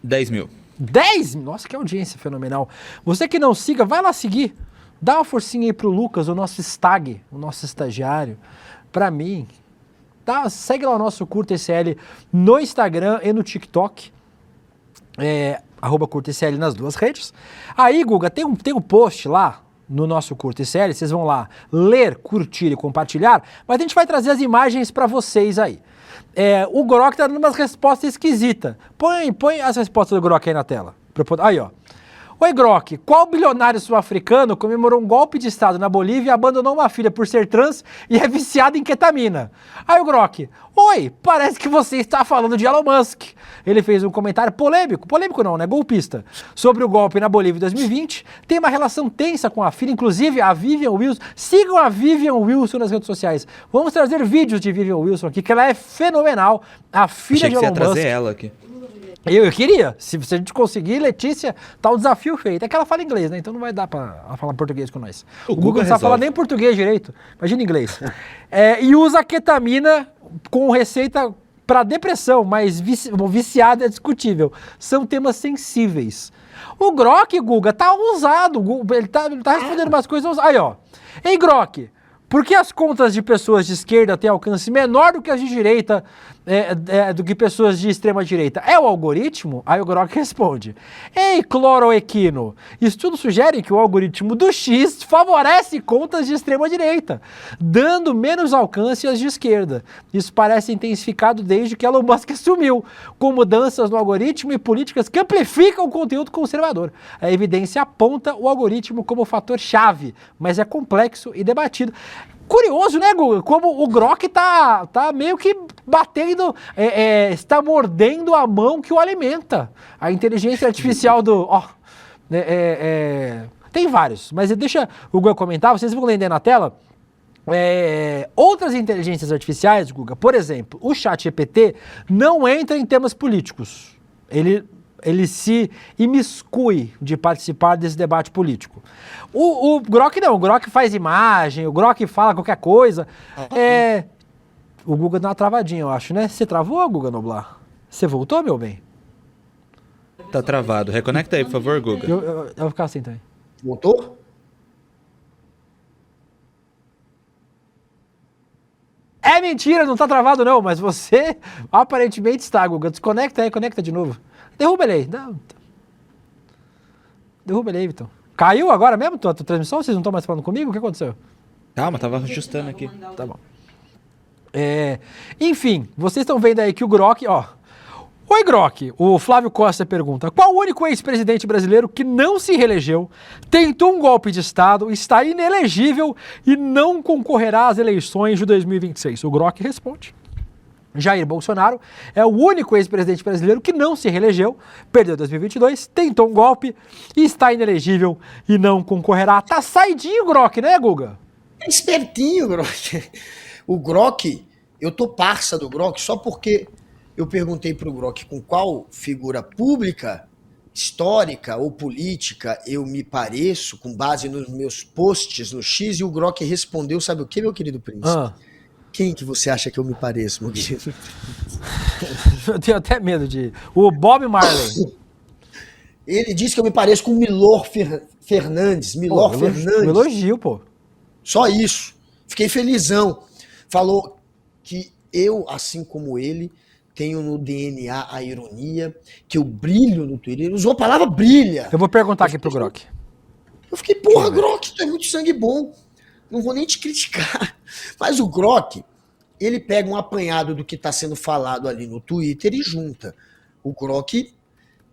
10 mil. 10? Nossa, que audiência fenomenal. Você que não siga, vai lá seguir. Dá uma forcinha aí pro Lucas, o nosso stag, o nosso estagiário. Pra mim, segue lá o nosso Curta ICL no Instagram e no TikTok. @Curta ICL nas duas redes. Aí, Guga, tem um post lá no nosso Curta ICL, vocês vão lá ler, curtir e compartilhar, mas a gente vai trazer as imagens pra vocês aí. O Grok tá dando umas respostas esquisitas. Põe as respostas do Grok aí na tela. Aí, ó. Oi, Grok, qual bilionário sul-africano comemorou um golpe de estado na Bolívia e abandonou uma filha por ser trans e é viciado em ketamina? Aí o Grok, oi, parece que você está falando de Elon Musk. Ele fez um comentário polêmico não, né, golpista, sobre o golpe na Bolívia em 2020, tem uma relação tensa com a filha, inclusive a Vivian Wilson. Sigam a Vivian Wilson nas redes sociais. Vamos trazer vídeos de Vivian Wilson aqui, que ela é fenomenal, a filha de Elon Musk. Trazer ela aqui. Eu queria, se a gente conseguir, Letícia, tá o desafio feito. É que ela fala inglês, né? Então não vai dar pra falar português com nós. O Google não sabe falar nem português direito, imagina inglês. E usa ketamina com receita para depressão, mas viciado é discutível. São temas sensíveis. O Grok, Guga, tá ousado. Ele tá respondendo umas coisas. Aí, ó. Ei, Grok, por que as contas de pessoas de esquerda têm alcance menor do que as de direita, do que pessoas de extrema direita? É o algoritmo? Aí o Grok responde. Ei, cloroequino, estudos sugerem que o algoritmo do X favorece contas de extrema direita, dando menos alcance às de esquerda. Isso parece intensificado desde que Elon Musk assumiu, com mudanças no algoritmo e políticas que amplificam o conteúdo conservador. A evidência aponta o algoritmo como fator-chave, mas é complexo e debatido. Curioso, né, Google? Como o Grok tá meio que batendo, está mordendo a mão que o alimenta. A inteligência artificial do... tem vários, mas deixa o Google comentar, vocês vão ler na tela. Outras inteligências artificiais, Guga, por exemplo, o ChatGPT não entra em temas políticos. Ele se imiscui de participar desse debate político. O Grok não, o Grok faz imagem, o Grok fala qualquer coisa. O Guga deu uma travadinha, eu acho, né? Você travou, Guga Noblar? Você voltou, meu bem? Tá travado. Reconecta aí, por favor, Guga. Eu vou ficar assim também. Voltou? É mentira, não tá travado não, mas você aparentemente está, Guga. Desconecta aí, conecta de novo. Derruba ele aí. Derruba ele aí, Vitão. Caiu agora mesmo tua transmissão? Vocês não estão mais falando comigo? O que aconteceu? Calma, tava ajustando aqui. Tá bom. Enfim, vocês estão vendo aí que o Grok, ó. Oi, Grok. O Flávio Costa pergunta: qual o único ex-presidente brasileiro que não se reelegeu, tentou um golpe de Estado, está inelegível e não concorrerá às eleições de 2026? O Grok responde: Jair Bolsonaro é o único ex-presidente brasileiro que não se reelegeu, perdeu 2022, tentou um golpe e está inelegível e não concorrerá. Tá saidinho o Grok, né, Guga? É espertinho, Grok. O Grok, eu tô parça do Grok só porque eu perguntei pro Grok com qual figura pública, histórica ou política eu me pareço, com base nos meus posts no X, e o Grok respondeu, sabe o que, meu querido príncipe? Quem que você acha que eu me pareço, meu querido? Eu tenho até medo de... O Bob Marley. Ele disse que eu me pareço com o Milor Fernandes. Milor Fernandes. Um elogio, pô. Só isso. Fiquei felizão. Falou que eu, assim como ele, tenho no DNA a ironia, que eu brilho no Twitter. Ele usou a palavra brilha. Eu vou perguntar aqui pro Grok. Eu fiquei, porra, Grok, tu é muito sangue bom. Não vou nem te criticar. Mas o Grok, ele pega um apanhado do que está sendo falado ali no Twitter e junta. O Grok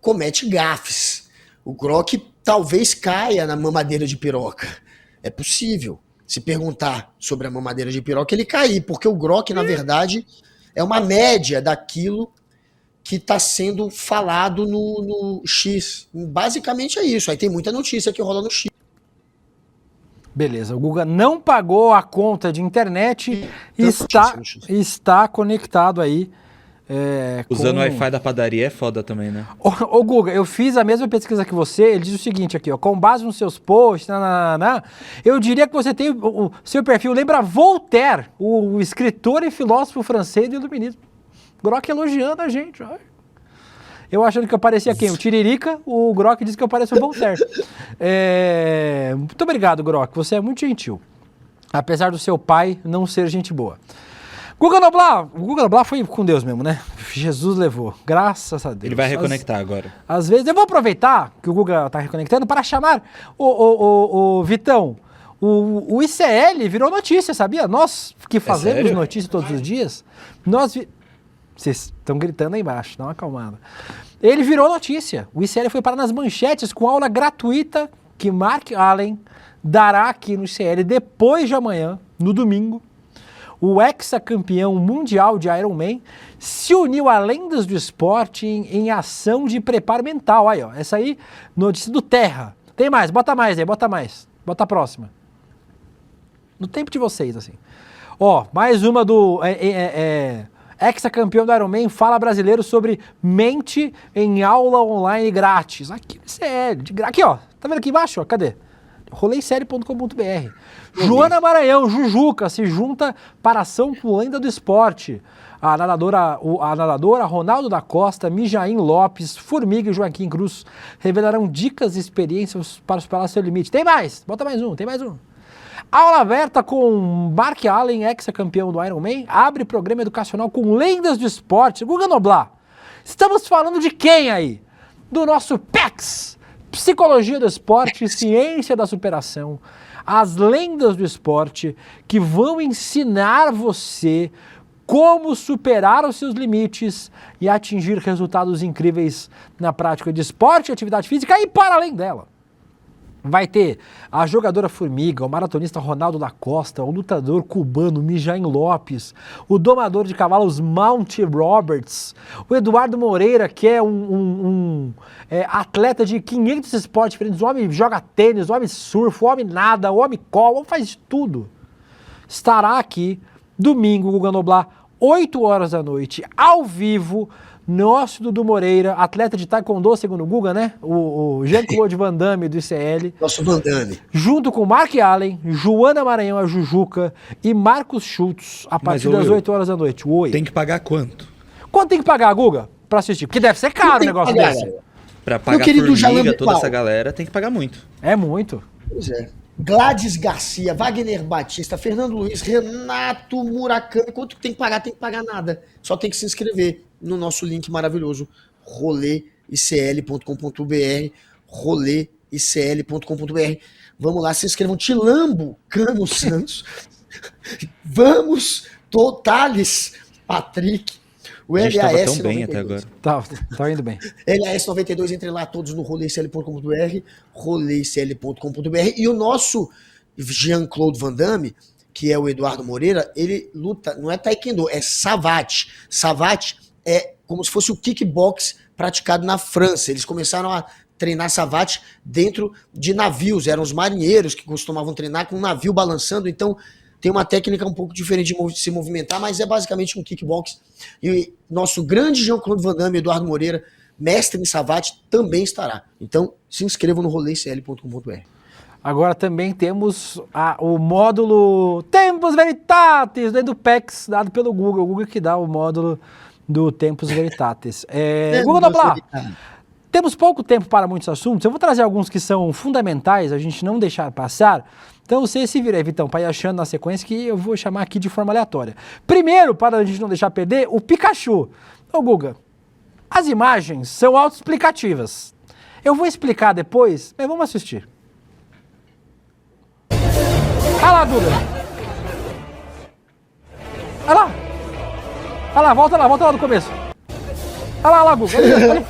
comete gafes. O Grok talvez caia na mamadeira de piroca. É possível. Se perguntar sobre a mamadeira de piroca, ele cair. Porque o Grok, na verdade, é uma média daquilo que está sendo falado no X. Basicamente é isso. Aí tem muita notícia que rola no X. Beleza, o Guga não pagou a conta de internet e está conectado aí. Usando o Wi-Fi da padaria é foda também, né? Ô Guga, eu fiz a mesma pesquisa que você, ele diz o seguinte aqui, ó, com base nos seus posts, eu diria que você tem, o seu perfil lembra Voltaire, o escritor e filósofo francês do iluminismo. Grok elogiando a gente, ó. Eu achando que eu parecia quem? O Tiririca, o Grok disse que eu pareço o Voltaire. Muito obrigado, Grok, você é muito gentil. Apesar do seu pai não ser gente boa. Guga Noblar foi com Deus mesmo, né? Jesus levou, graças a Deus. Ele vai reconectar agora. Às vezes, eu vou aproveitar que o Guga tá reconectando para chamar o Vitão. O ICL virou notícia, sabia? Nós que fazemos notícia todos os dias, Vocês estão gritando aí embaixo, dá uma acalmada. Ele virou notícia. O ICL foi parar nas manchetes com aula gratuita que Mark Allen dará aqui no ICL depois de amanhã, no domingo. O ex-campeão mundial de Ironman se uniu a lendas do esporte em ação de preparo mental. Aí, ó, essa aí, notícia do Terra. Tem mais, bota mais aí, bota mais. Bota a próxima. No tempo de vocês, assim. Ó, mais uma do ex-campeão do Ironman fala brasileiro sobre mente em aula online grátis. Aqui no ICL, de aqui, ó. Tá vendo aqui embaixo, ó? Cadê? roleisérie.com.br. Joana Maranhão, Jujuca, se junta para ação com lenda do esporte. A nadadora Ronaldo da Costa, Mijaim Lopes, Formiga e Joaquim Cruz revelarão dicas e experiências para superar seu limite. Tem mais, bota mais um, tem mais um. Aula aberta com Mark Allen, ex-campeão do Ironman, abre programa educacional com lendas do esporte. Guga Noblar, estamos falando de quem aí? Do nosso PEX, Psicologia do Esporte e Ciência da Superação. As lendas do esporte que vão ensinar você como superar os seus limites e atingir resultados incríveis na prática de esporte e atividade física e para além dela. Vai ter a jogadora Formiga, o maratonista Ronaldo da Costa, o lutador cubano Mijaim Lopes, o domador de cavalos Mount Roberts, o Eduardo Moreira, que é um atleta de 500 esportes diferentes. O homem joga tênis, o homem surfa, o homem nada, o homem cola, o homem faz tudo. Estará aqui domingo, Guga Noblar, 8 horas da noite, ao vivo. Nosso Dudu Moreira, atleta de taekwondo, segundo o Guga, né? O Jean-Claude Van Damme do ICL. Nosso Van Damme. Junto com Mark Allen, Joana Maranhão, a Jujuca e Marcos Schultz, a partir das 8 horas da noite. Oi. Tem que pagar quanto? Quanto tem que pagar, Guga, pra assistir? Porque deve ser caro o negócio desse. Pra pagar Formiga, toda essa galera, tem que pagar muito. É muito. Pois é. Gladys Garcia, Wagner Batista, Fernando Luiz, Renato Murakami. Quanto tem que pagar? Tem que pagar nada. Só tem que se inscrever no nosso link maravilhoso, roleicl.com.br, roleicl.com.br. Vamos lá, se inscrevam. Tilambo, Cano Santos. Vamos, Thales, Patrick. O A gente tava LAS tão 92. bem até agora. Tá indo bem. LAS 92, entre lá todos no roleicl.com.br, roleicl.com.br. E o nosso Jean-Claude Van Damme, que é o Eduardo Moreira, ele luta, não é taekwondo, é savate. Savate é como se fosse o kickbox praticado na França. Eles começaram a treinar savate dentro de navios, eram os marinheiros que costumavam treinar com um navio balançando, então tem uma técnica um pouco diferente de se movimentar, mas é basicamente um kickbox. E nosso grande Jean-Claude Van Damme, Eduardo Moreira, mestre em savate, também estará. Então, se inscrevam no roleicl.com.br. Agora também temos o módulo Tempus Veritatis, do PEX, dado pelo Google. O Google que dá o módulo do Tempus Veritatis. Google Noblar, temos pouco tempo para muitos assuntos. Eu vou trazer alguns que são fundamentais, a gente não deixar passar. Então você se vira aí, Vitão, para ir achando na sequência que eu vou chamar aqui de forma aleatória. Primeiro, para a gente não deixar perder, o Pikachu. Ô Guga, as imagens são autoexplicativas. Eu vou explicar depois, mas vamos assistir. Olha lá, Duda. Olha lá. Olha lá, volta lá do começo. Olha lá, Guga. Olha.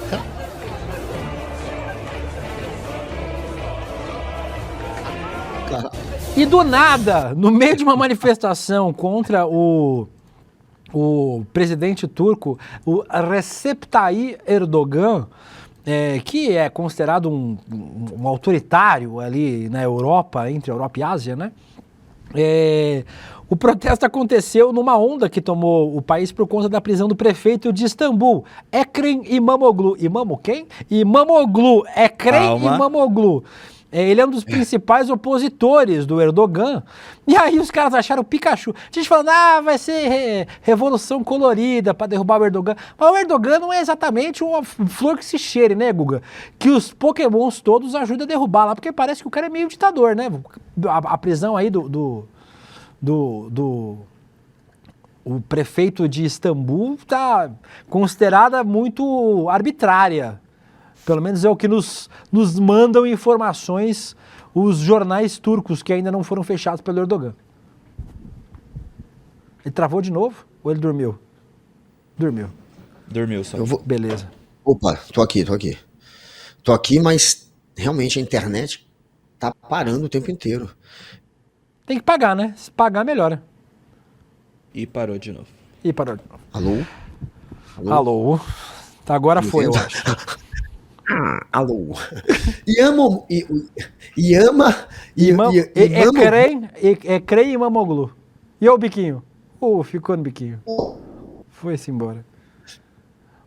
E do nada, no meio de uma manifestação contra o presidente turco, o Recep Tayyip Erdogan, que é considerado um autoritário ali na Europa, entre Europa e Ásia, né? O protesto aconteceu numa onda que tomou o país por conta da prisão do prefeito de Istambul, Ekrem İmamoğlu. İmamoğlu, Ekrem İmamoğlu. Ele é um dos principais opositores do Erdogan. E aí os caras acharam o Pikachu. A gente falando, vai ser revolução colorida para derrubar o Erdogan. Mas o Erdogan não é exatamente uma flor que se cheire, né, Guga? Que os pokémons todos ajudam a derrubar lá, porque parece que o cara é meio ditador, né? A prisão aí o prefeito de Istambul tá considerada muito arbitrária. Pelo menos é o que nos mandam informações os jornais turcos que ainda não foram fechados pelo Erdogan. Ele travou de novo ou ele dormiu? Dormiu só. Eu vou... Beleza. Opa, tô aqui. Tô aqui, mas realmente a internet tá parando o tempo inteiro. Tem que pagar, né? Se pagar, melhora. E parou de novo. Alô? Alô? Tá, agora foi, eu acho. Alô? É Crei e Mamoglu. E o biquinho? Ficou no biquinho. Foi-se embora.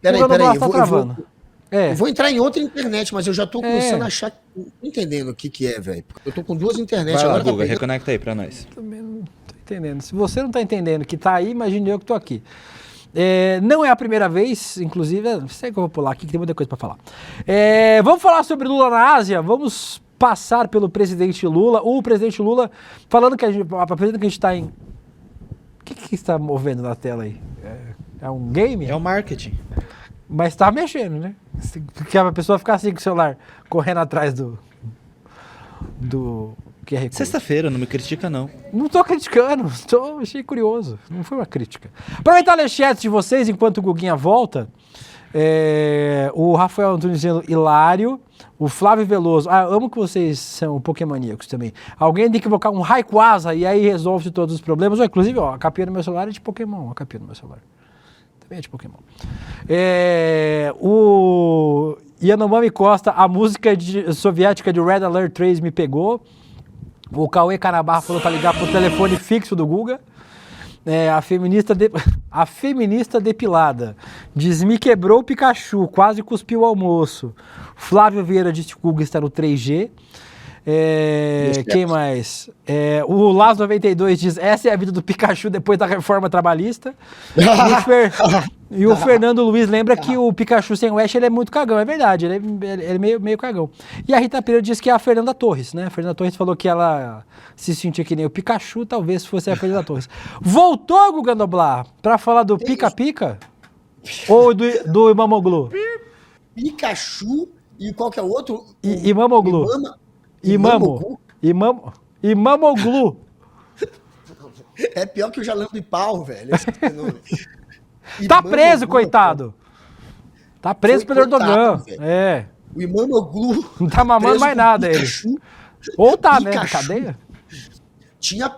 Peraí, tá travando. Eu vou entrar em outra internet, mas eu já tô começando a achar... Não tô entendendo o que é, velho. Eu tô com 2 internets Vai lá, agora. Guga, reconecta aí pra nós. Também não tô entendendo. Se você não tá entendendo que tá aí, imagine eu que tô aqui. Não é a primeira vez, inclusive, sei que eu vou pular aqui, que tem muita coisa para falar. Vamos falar sobre Lula na Ásia, vamos passar pelo presidente Lula. O presidente Lula, falando que a gente está em... O que está movendo na tela aí? É um game? É o marketing. Mas tá mexendo, né? Porque a pessoa fica assim com o celular, correndo atrás do QR Code. Sexta-feira, não me critica não. Não tô criticando, achei curioso. Não foi uma crítica. Aproveitar a chat de vocês enquanto o Guguinha volta. O Rafael Antunes dizendo hilário. O Flávio Veloso. Amo que vocês são pokémoníacos também. Alguém tem que invocar um Rayquaza e aí resolve todos os problemas. Inclusive, a capinha do meu celular é de Pokémon. A capinha do meu celular também é de Pokémon. O Yanomami Costa, a música soviética de Red Alert 3 me pegou. O Cauê Canabarra falou para ligar pro telefone fixo do Guga. A feminista depilada. Diz, me quebrou o Pikachu, quase cuspiu o almoço. Flávio Vieira disse que o Guga está no 3G. Quem mais? O Las 92 diz, essa é a vida do Pikachu depois da reforma trabalhista. E o Fernando Luiz lembra que o Pikachu sem o Ash ele é muito cagão, é verdade, ele é meio cagão. E a Rita Pereira diz que é a Fernanda Torres, né? A Fernanda Torres falou que ela se sentia que nem o Pikachu, talvez fosse a Fernanda Torres. Voltou, Guga Noblar, pra falar do Pica-Pica? Ou do Mamoglu? Pikachu e qual que é o outro? E Mamoglu. Mamoglu. É pior que o Jalão de Pau, velho. Tá preso, coitado. Tá preso pelo Erdogan. O Imamoglu. Não tá mamando mais nada ele. Ou tá, né? Na Pikachu. cadeia? Tinha,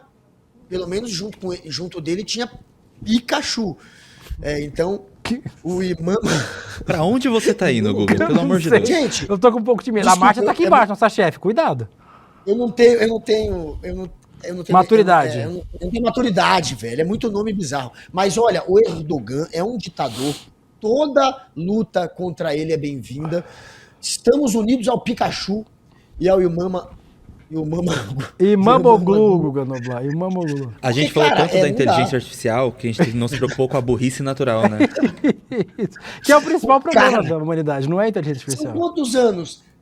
pelo menos junto dele, tinha Pikachu. Então, o Imam... Pra onde você tá indo, Guga? Pelo amor de Deus. Gente, eu tô com um pouco de medo. A marcha tá aqui embaixo, nossa chefe. Cuidado. Eu não tenho maturidade. Eu não tenho maturidade, velho. É muito nome bizarro. Mas olha, o Erdogan é um ditador. Toda luta contra ele é bem-vinda. Estamos unidos ao Pikachu e ao Imamoglu, Guga Noblar. Imamoglu. A gente falou tanto da inteligência artificial que a gente não se preocupou com a burrice natural, né? Que é o principal problema da humanidade, não é a inteligência artificial.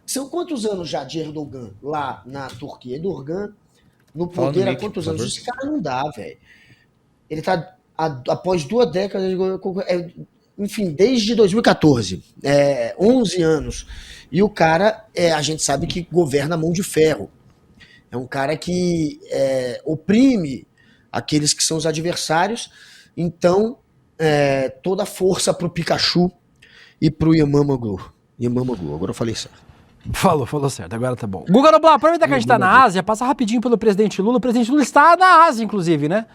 São quantos anos já de Erdogan lá na Turquia? Erdogan no poder há quantos anos? Esse cara não dá, velho. Ele tá após 2 décadas, enfim, desde 2014, 11 anos. E o cara, a gente sabe que governa a mão de ferro. É um cara que oprime aqueles que são os adversários. Então, toda a força pro Pikachu e pro Imamoglu. Agora eu falei certo. Falou certo, agora tá bom. Guga Noblar, aproveita que a gente tá na Ásia, passa rapidinho pelo presidente Lula. O presidente Lula está na Ásia, inclusive, né?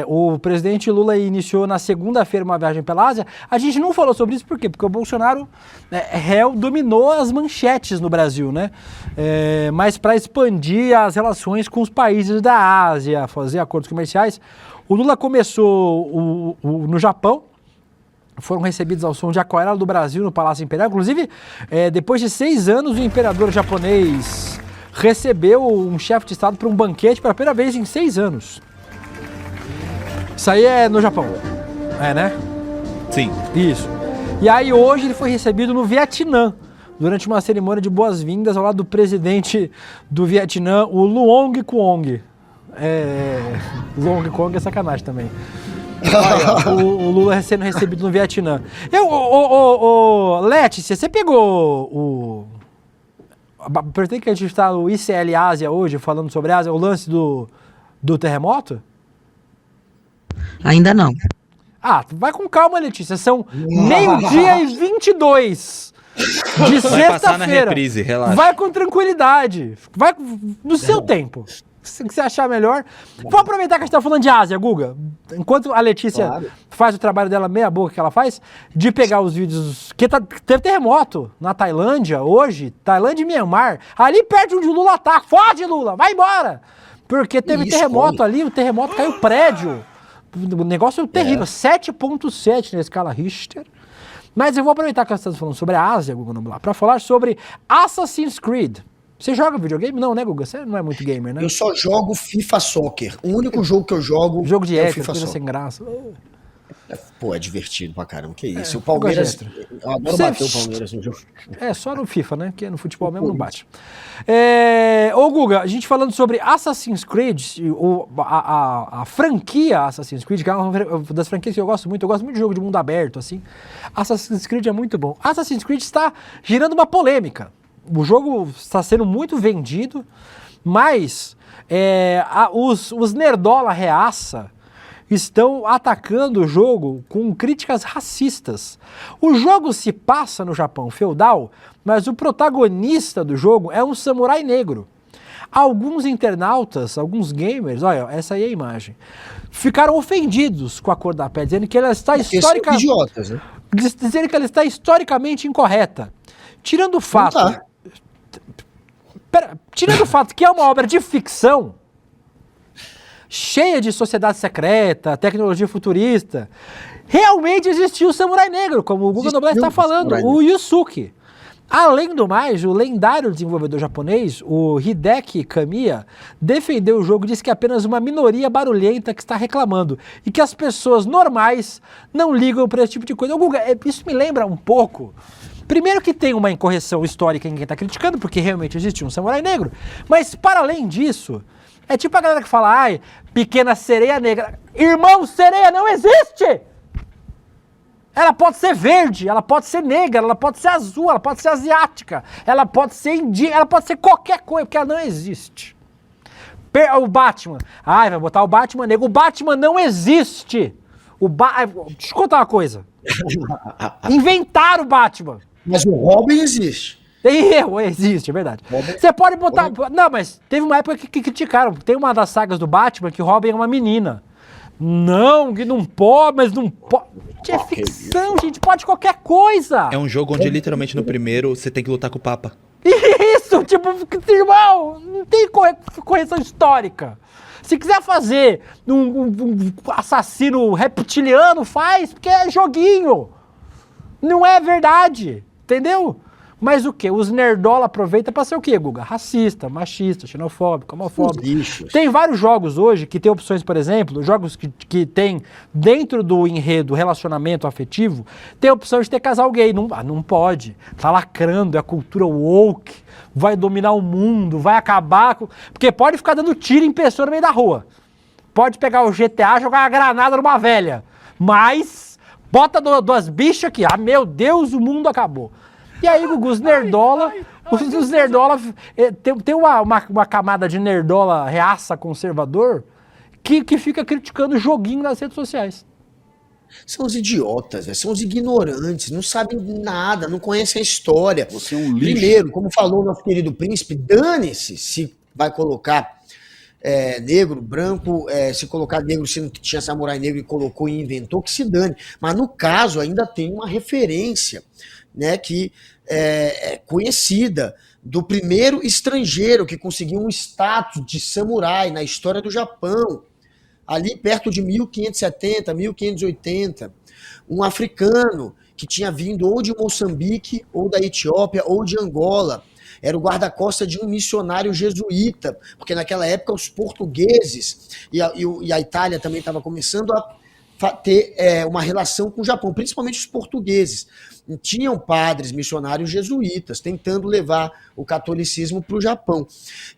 O presidente Lula iniciou na segunda-feira uma viagem pela Ásia. A gente não falou sobre isso, por quê? Porque o Bolsonaro dominou as manchetes no Brasil, né? Mas para expandir as relações com os países da Ásia, fazer acordos comerciais, o Lula começou no Japão. Foram recebidos ao som de Aquarela do Brasil no Palácio Imperial. Inclusive, depois de 6 anos, o imperador japonês recebeu um chefe de Estado para um banquete pela primeira vez em 6 anos. Isso aí é no Japão. Né? Sim. Isso. E aí hoje ele foi recebido no Vietnã, durante uma cerimônia de boas-vindas ao lado do presidente do Vietnã, o Luong Quong. Luong Quong é sacanagem também. O Lula sendo recebido no Vietnã. Letícia, você pegou pretende que a gente está no ICL Ásia hoje, falando sobre a Ásia, o lance do terremoto? Ainda não. Vai com calma, Letícia. São 12h22 de Vai passar na sexta-feira. reprise, relaxa. Vai com tranquilidade. Vai no seu tempo. Se você achar melhor. Vou aproveitar que a gente tá falando de Ásia, Guga. Enquanto a Letícia faz o trabalho dela meia boca que ela faz, de pegar os vídeos... Teve terremoto na Tailândia hoje. Tailândia e Myanmar. Ali perto onde o Lula tá. Foge, Lula! Vai embora! Porque teve terremoto ali. O terremoto caiu prédio. O negócio é terrível. 7.7 na escala Richter. Mas eu vou aproveitar que nós estamos falando sobre a Ásia, Guga Noblar, para falar sobre Assassin's Creed. Você joga videogame? Não, né, Guga? Você não é muito gamer, né? Eu só jogo FIFA Soccer. O único jogo que eu jogo jogo de é o ética, FIFA Soccer. sem graça. Pô, é divertido pra caramba. Que isso? O Palmeiras... Eu adoro bater o Palmeiras no jogo. Só no FIFA, né? Porque no futebol mesmo não bate. Ô, Guga, a gente falando sobre Assassin's Creed, a franquia Assassin's Creed, que é uma das franquias que eu gosto muito de jogo de mundo aberto, assim. Assassin's Creed é muito bom. Assassin's Creed está gerando uma polêmica. O jogo está sendo muito vendido, mas os nerdola reaça estão atacando o jogo com críticas racistas. O jogo se passa no Japão feudal, mas o protagonista do jogo é um samurai negro. Alguns internautas, alguns gamers, olha, essa aí é a imagem, ficaram ofendidos com a cor da pele, dizendo que ela está idiotas, né? Dizendo que ela está historicamente incorreta. Tirando o fato... Tirando o fato que é uma obra de ficção, cheia de sociedade secreta, tecnologia futurista, realmente existiu o samurai negro, como o Guga Noblar está falando, o Yusuke. Além do mais, o lendário desenvolvedor japonês, o Hideki Kamiya, defendeu o jogo e disse que é apenas uma minoria barulhenta que está reclamando e que as pessoas normais não ligam para esse tipo de coisa. Ô, Guga, isso me lembra um pouco... Primeiro que tem uma incorreção histórica em quem está criticando, porque realmente existiu um samurai negro, mas para além disso, é tipo a galera que fala, pequena sereia negra. Irmão, sereia não existe! Ela pode ser verde, ela pode ser negra, ela pode ser azul, ela pode ser asiática, ela pode ser indígena, ela pode ser qualquer coisa, porque ela não existe. O Batman, vai botar o Batman negro. O Batman não existe! Deixa eu contar uma coisa. Inventaram o Batman. Mas o Robin existe. Existe, é verdade. Você pode botar... Não, mas teve uma época que criticaram. Tem uma das sagas do Batman que o Robin é uma menina. Não, que não pode, mas não pode. É ficção, gente. Pode qualquer coisa. É um jogo onde literalmente no primeiro você tem que lutar com o Papa. Isso, tipo, irmão, não tem correção histórica. Se quiser fazer um assassino reptiliano, faz, porque é joguinho. Não é verdade, entendeu? Mas o quê? Os nerdola aproveitam pra ser o quê, Guga? Racista, machista, xenofóbico, homofóbico. Tem vários jogos hoje que tem opções, por exemplo, jogos que tem dentro do enredo relacionamento afetivo, tem a opção de ter casal gay. Não pode. Tá lacrando, é a cultura woke, vai dominar o mundo, vai acabar com... Porque pode ficar dando tiro em pessoa no meio da rua. Pode pegar o GTA e jogar uma granada numa velha. Mas bota duas bichas aqui. Meu Deus, o mundo acabou. E aí, Gugu, os nerdola tem uma camada de nerdola reaça conservador que fica criticando o joguinho nas redes sociais. São os idiotas, são os ignorantes, não sabem nada, não conhecem a história. Você é um lixo. Primeiro, como falou nosso querido príncipe, dane-se se vai colocar negro, branco, se colocar negro, se não tinha samurai negro e colocou e inventou, que se dane. Mas no caso ainda tem uma referência, né, que é conhecida, do primeiro estrangeiro que conseguiu um status de samurai na história do Japão, ali perto de 1570, 1580, um africano que tinha vindo ou de Moçambique, ou da Etiópia, ou de Angola, era o guarda-costas de um missionário jesuíta, porque naquela época os portugueses e a Itália também estava começando a ter uma relação com o Japão, principalmente os portugueses. Tinham padres missionários jesuítas tentando levar o catolicismo para o Japão.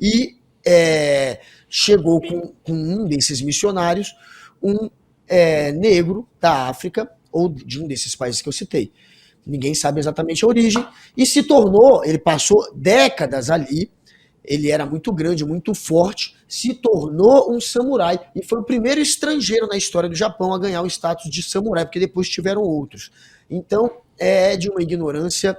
E chegou com um desses missionários, um negro da África, ou de um desses países que eu citei. Ninguém sabe exatamente a origem, e se tornou, ele passou décadas ali, ele era muito grande, muito forte, se tornou um samurai e foi o primeiro estrangeiro na história do Japão a ganhar o status de samurai, porque depois tiveram outros. Então, é de uma ignorância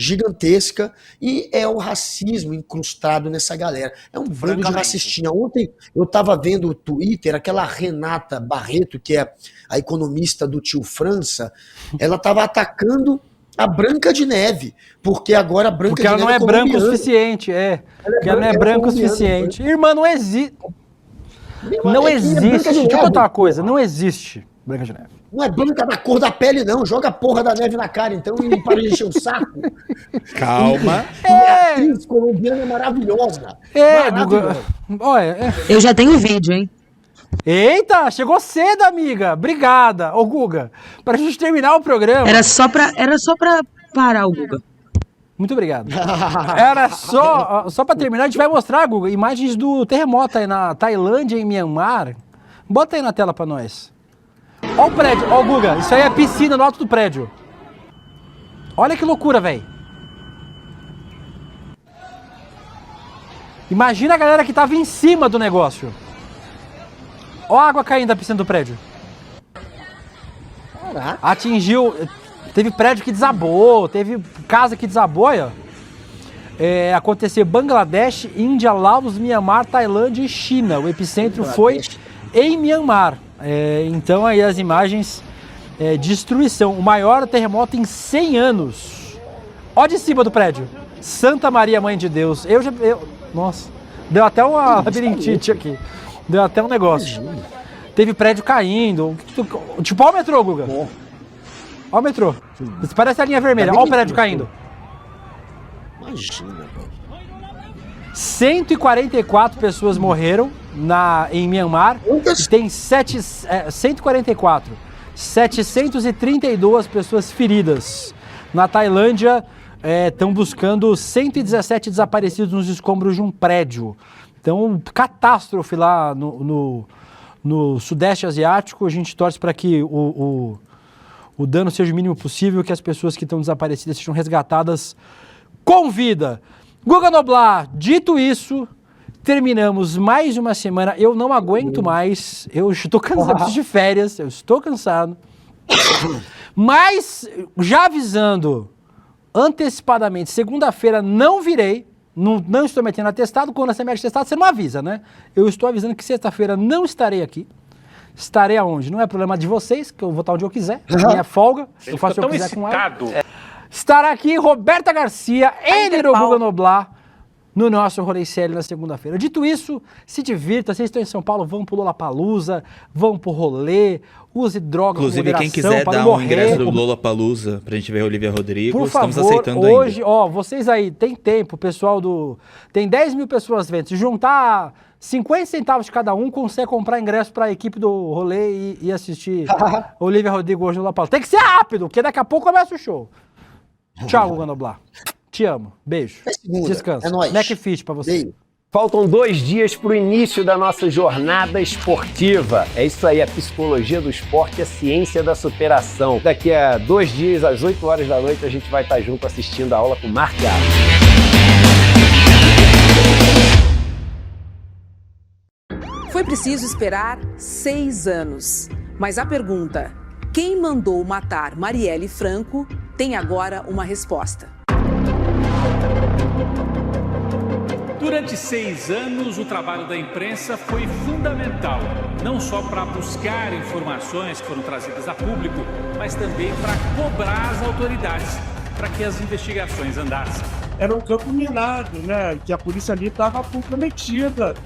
gigantesca e é o racismo incrustado nessa galera. É um bando de racistinha. Ontem eu estava vendo o Twitter, aquela Renata Barreto, que é a economista do tio França, ela estava atacando a Branca de Neve, porque agora a Branca porque de ela Neve não é branca o colombiana. suficiente, porque ela não é branca o suficiente. Irmã, não existe. Não é existe. Branca de Deixa eu Neve. contar uma coisa, não existe Branca de Neve. Não é branca da cor da pele, não. Joga a porra da neve na cara, então, e para de encher o saco. Calma. E a atriz colombiana é maravilhosa. Guga. Olha, Eu já tenho vídeo, hein? Eita, chegou cedo, amiga. Obrigada, ô Guga. Pra gente terminar o programa. Era só pra parar o Guga. Muito obrigado. Era só pra terminar, a gente vai mostrar, Guga, imagens do terremoto aí na Tailândia e Myanmar. Bota aí na tela pra nós. Ó o prédio, ó Guga, isso aí é piscina no alto do prédio. Olha que loucura, velho. Imagina a galera que tava em cima do negócio. Ó a água caindo da piscina do prédio. Caraca. Atingiu, teve prédio que desabou, teve casa que desabou, ó. Aconteceu Bangladesh, Índia, Laos, Myanmar, Tailândia e China. O epicentro foi em Myanmar. Então aí as imagens, destruição, o maior terremoto em 100 anos. Ó de cima do prédio, Santa Maria Mãe de Deus. Nossa, deu até uma labirintite aqui, deu até um negócio. Teve prédio caindo, tipo ó o metrô, Guga. Ó o metrô, isso parece a linha vermelha, ó o prédio caindo. Imagina, velho. 144 pessoas morreram em Myanmar. Tem 144. 732 pessoas feridas. Na Tailândia, estão buscando 117 desaparecidos nos escombros de um prédio. Então, catástrofe lá no Sudeste Asiático. A gente torce para que o dano seja o mínimo possível, que as pessoas que estão desaparecidas sejam resgatadas com vida. Guga Noblar, dito isso, terminamos mais uma semana. Eu não aguento mais. Eu estou cansado, preciso de férias. Eu estou cansado. Mas, já avisando antecipadamente, segunda-feira não virei. Não estou metendo atestado. Quando você mete atestado, você não avisa, né? Eu estou avisando que sexta-feira não estarei aqui. Estarei aonde? Não é problema de vocês, que eu vou estar onde eu quiser. Minha folga. Eu faço o que eu quiser com ela. Estará aqui Roberta Garcia, ele no Guga Noblar, no nosso Rolê Sério na segunda-feira. Dito isso, se divirta, vocês estão em São Paulo, vão pro Lollapalooza, vão pro rolê, use droga com moderação. Inclusive, quem quiser dar um ingresso do Lollapalooza pra gente ver a Olivia Rodrigo, estamos aceitando hoje, ainda. Vocês aí, tem tempo, pessoal tem 10 mil pessoas vendo, se juntar 50 centavos de cada um, consegue comprar ingresso pra equipe do rolê e assistir Olivia Rodrigo hoje no Lollapalooza. Tem que ser rápido, porque daqui a pouco começa o show. Tchau, Guga Noblar. Te amo. Beijo. Descansa. É nóis. Macfit pra você. Beijo. Faltam 2 dias para o início da nossa jornada esportiva. É isso aí, a psicologia do esporte, a ciência da superação. Daqui a 2 dias, às 8 horas da noite, a gente vai estar junto assistindo a aula com o Marc Gato. Foi preciso esperar 6 anos. Mas a pergunta, quem mandou matar Marielle Franco, tem agora uma resposta. Durante 6 anos, o trabalho da imprensa foi fundamental, não só para buscar informações que foram trazidas a público, mas também para cobrar as autoridades, para que as investigações andassem. Era um campo minado, né? Que a polícia ali estava comprometida.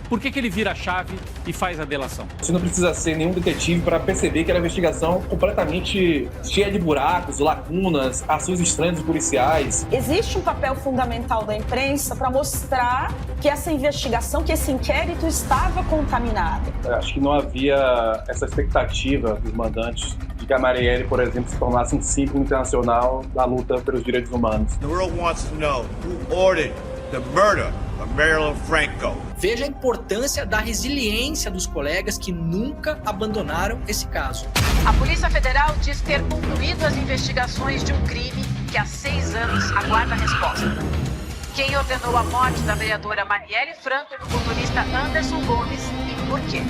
Por que ele vira a chave e faz a delação? Você não precisa ser nenhum detetive para perceber que era uma investigação completamente cheia de buracos, lacunas, ações estranhas dos policiais. Existe um papel fundamental da imprensa para mostrar que essa investigação, que esse inquérito estava contaminado. Acho que não havia essa expectativa dos mandantes de que a Marielle, por exemplo, se tornasse um símbolo internacional da luta pelos direitos humanos. The world wants to know who ordered the murder of Marielle Franco. Veja a importância da resiliência dos colegas que nunca abandonaram esse caso. A Polícia Federal diz ter concluído as investigações de um crime que há 6 anos aguarda a resposta. Quem ordenou a morte da vereadora Marielle Franco e do motorista Anderson Gomes e por quê?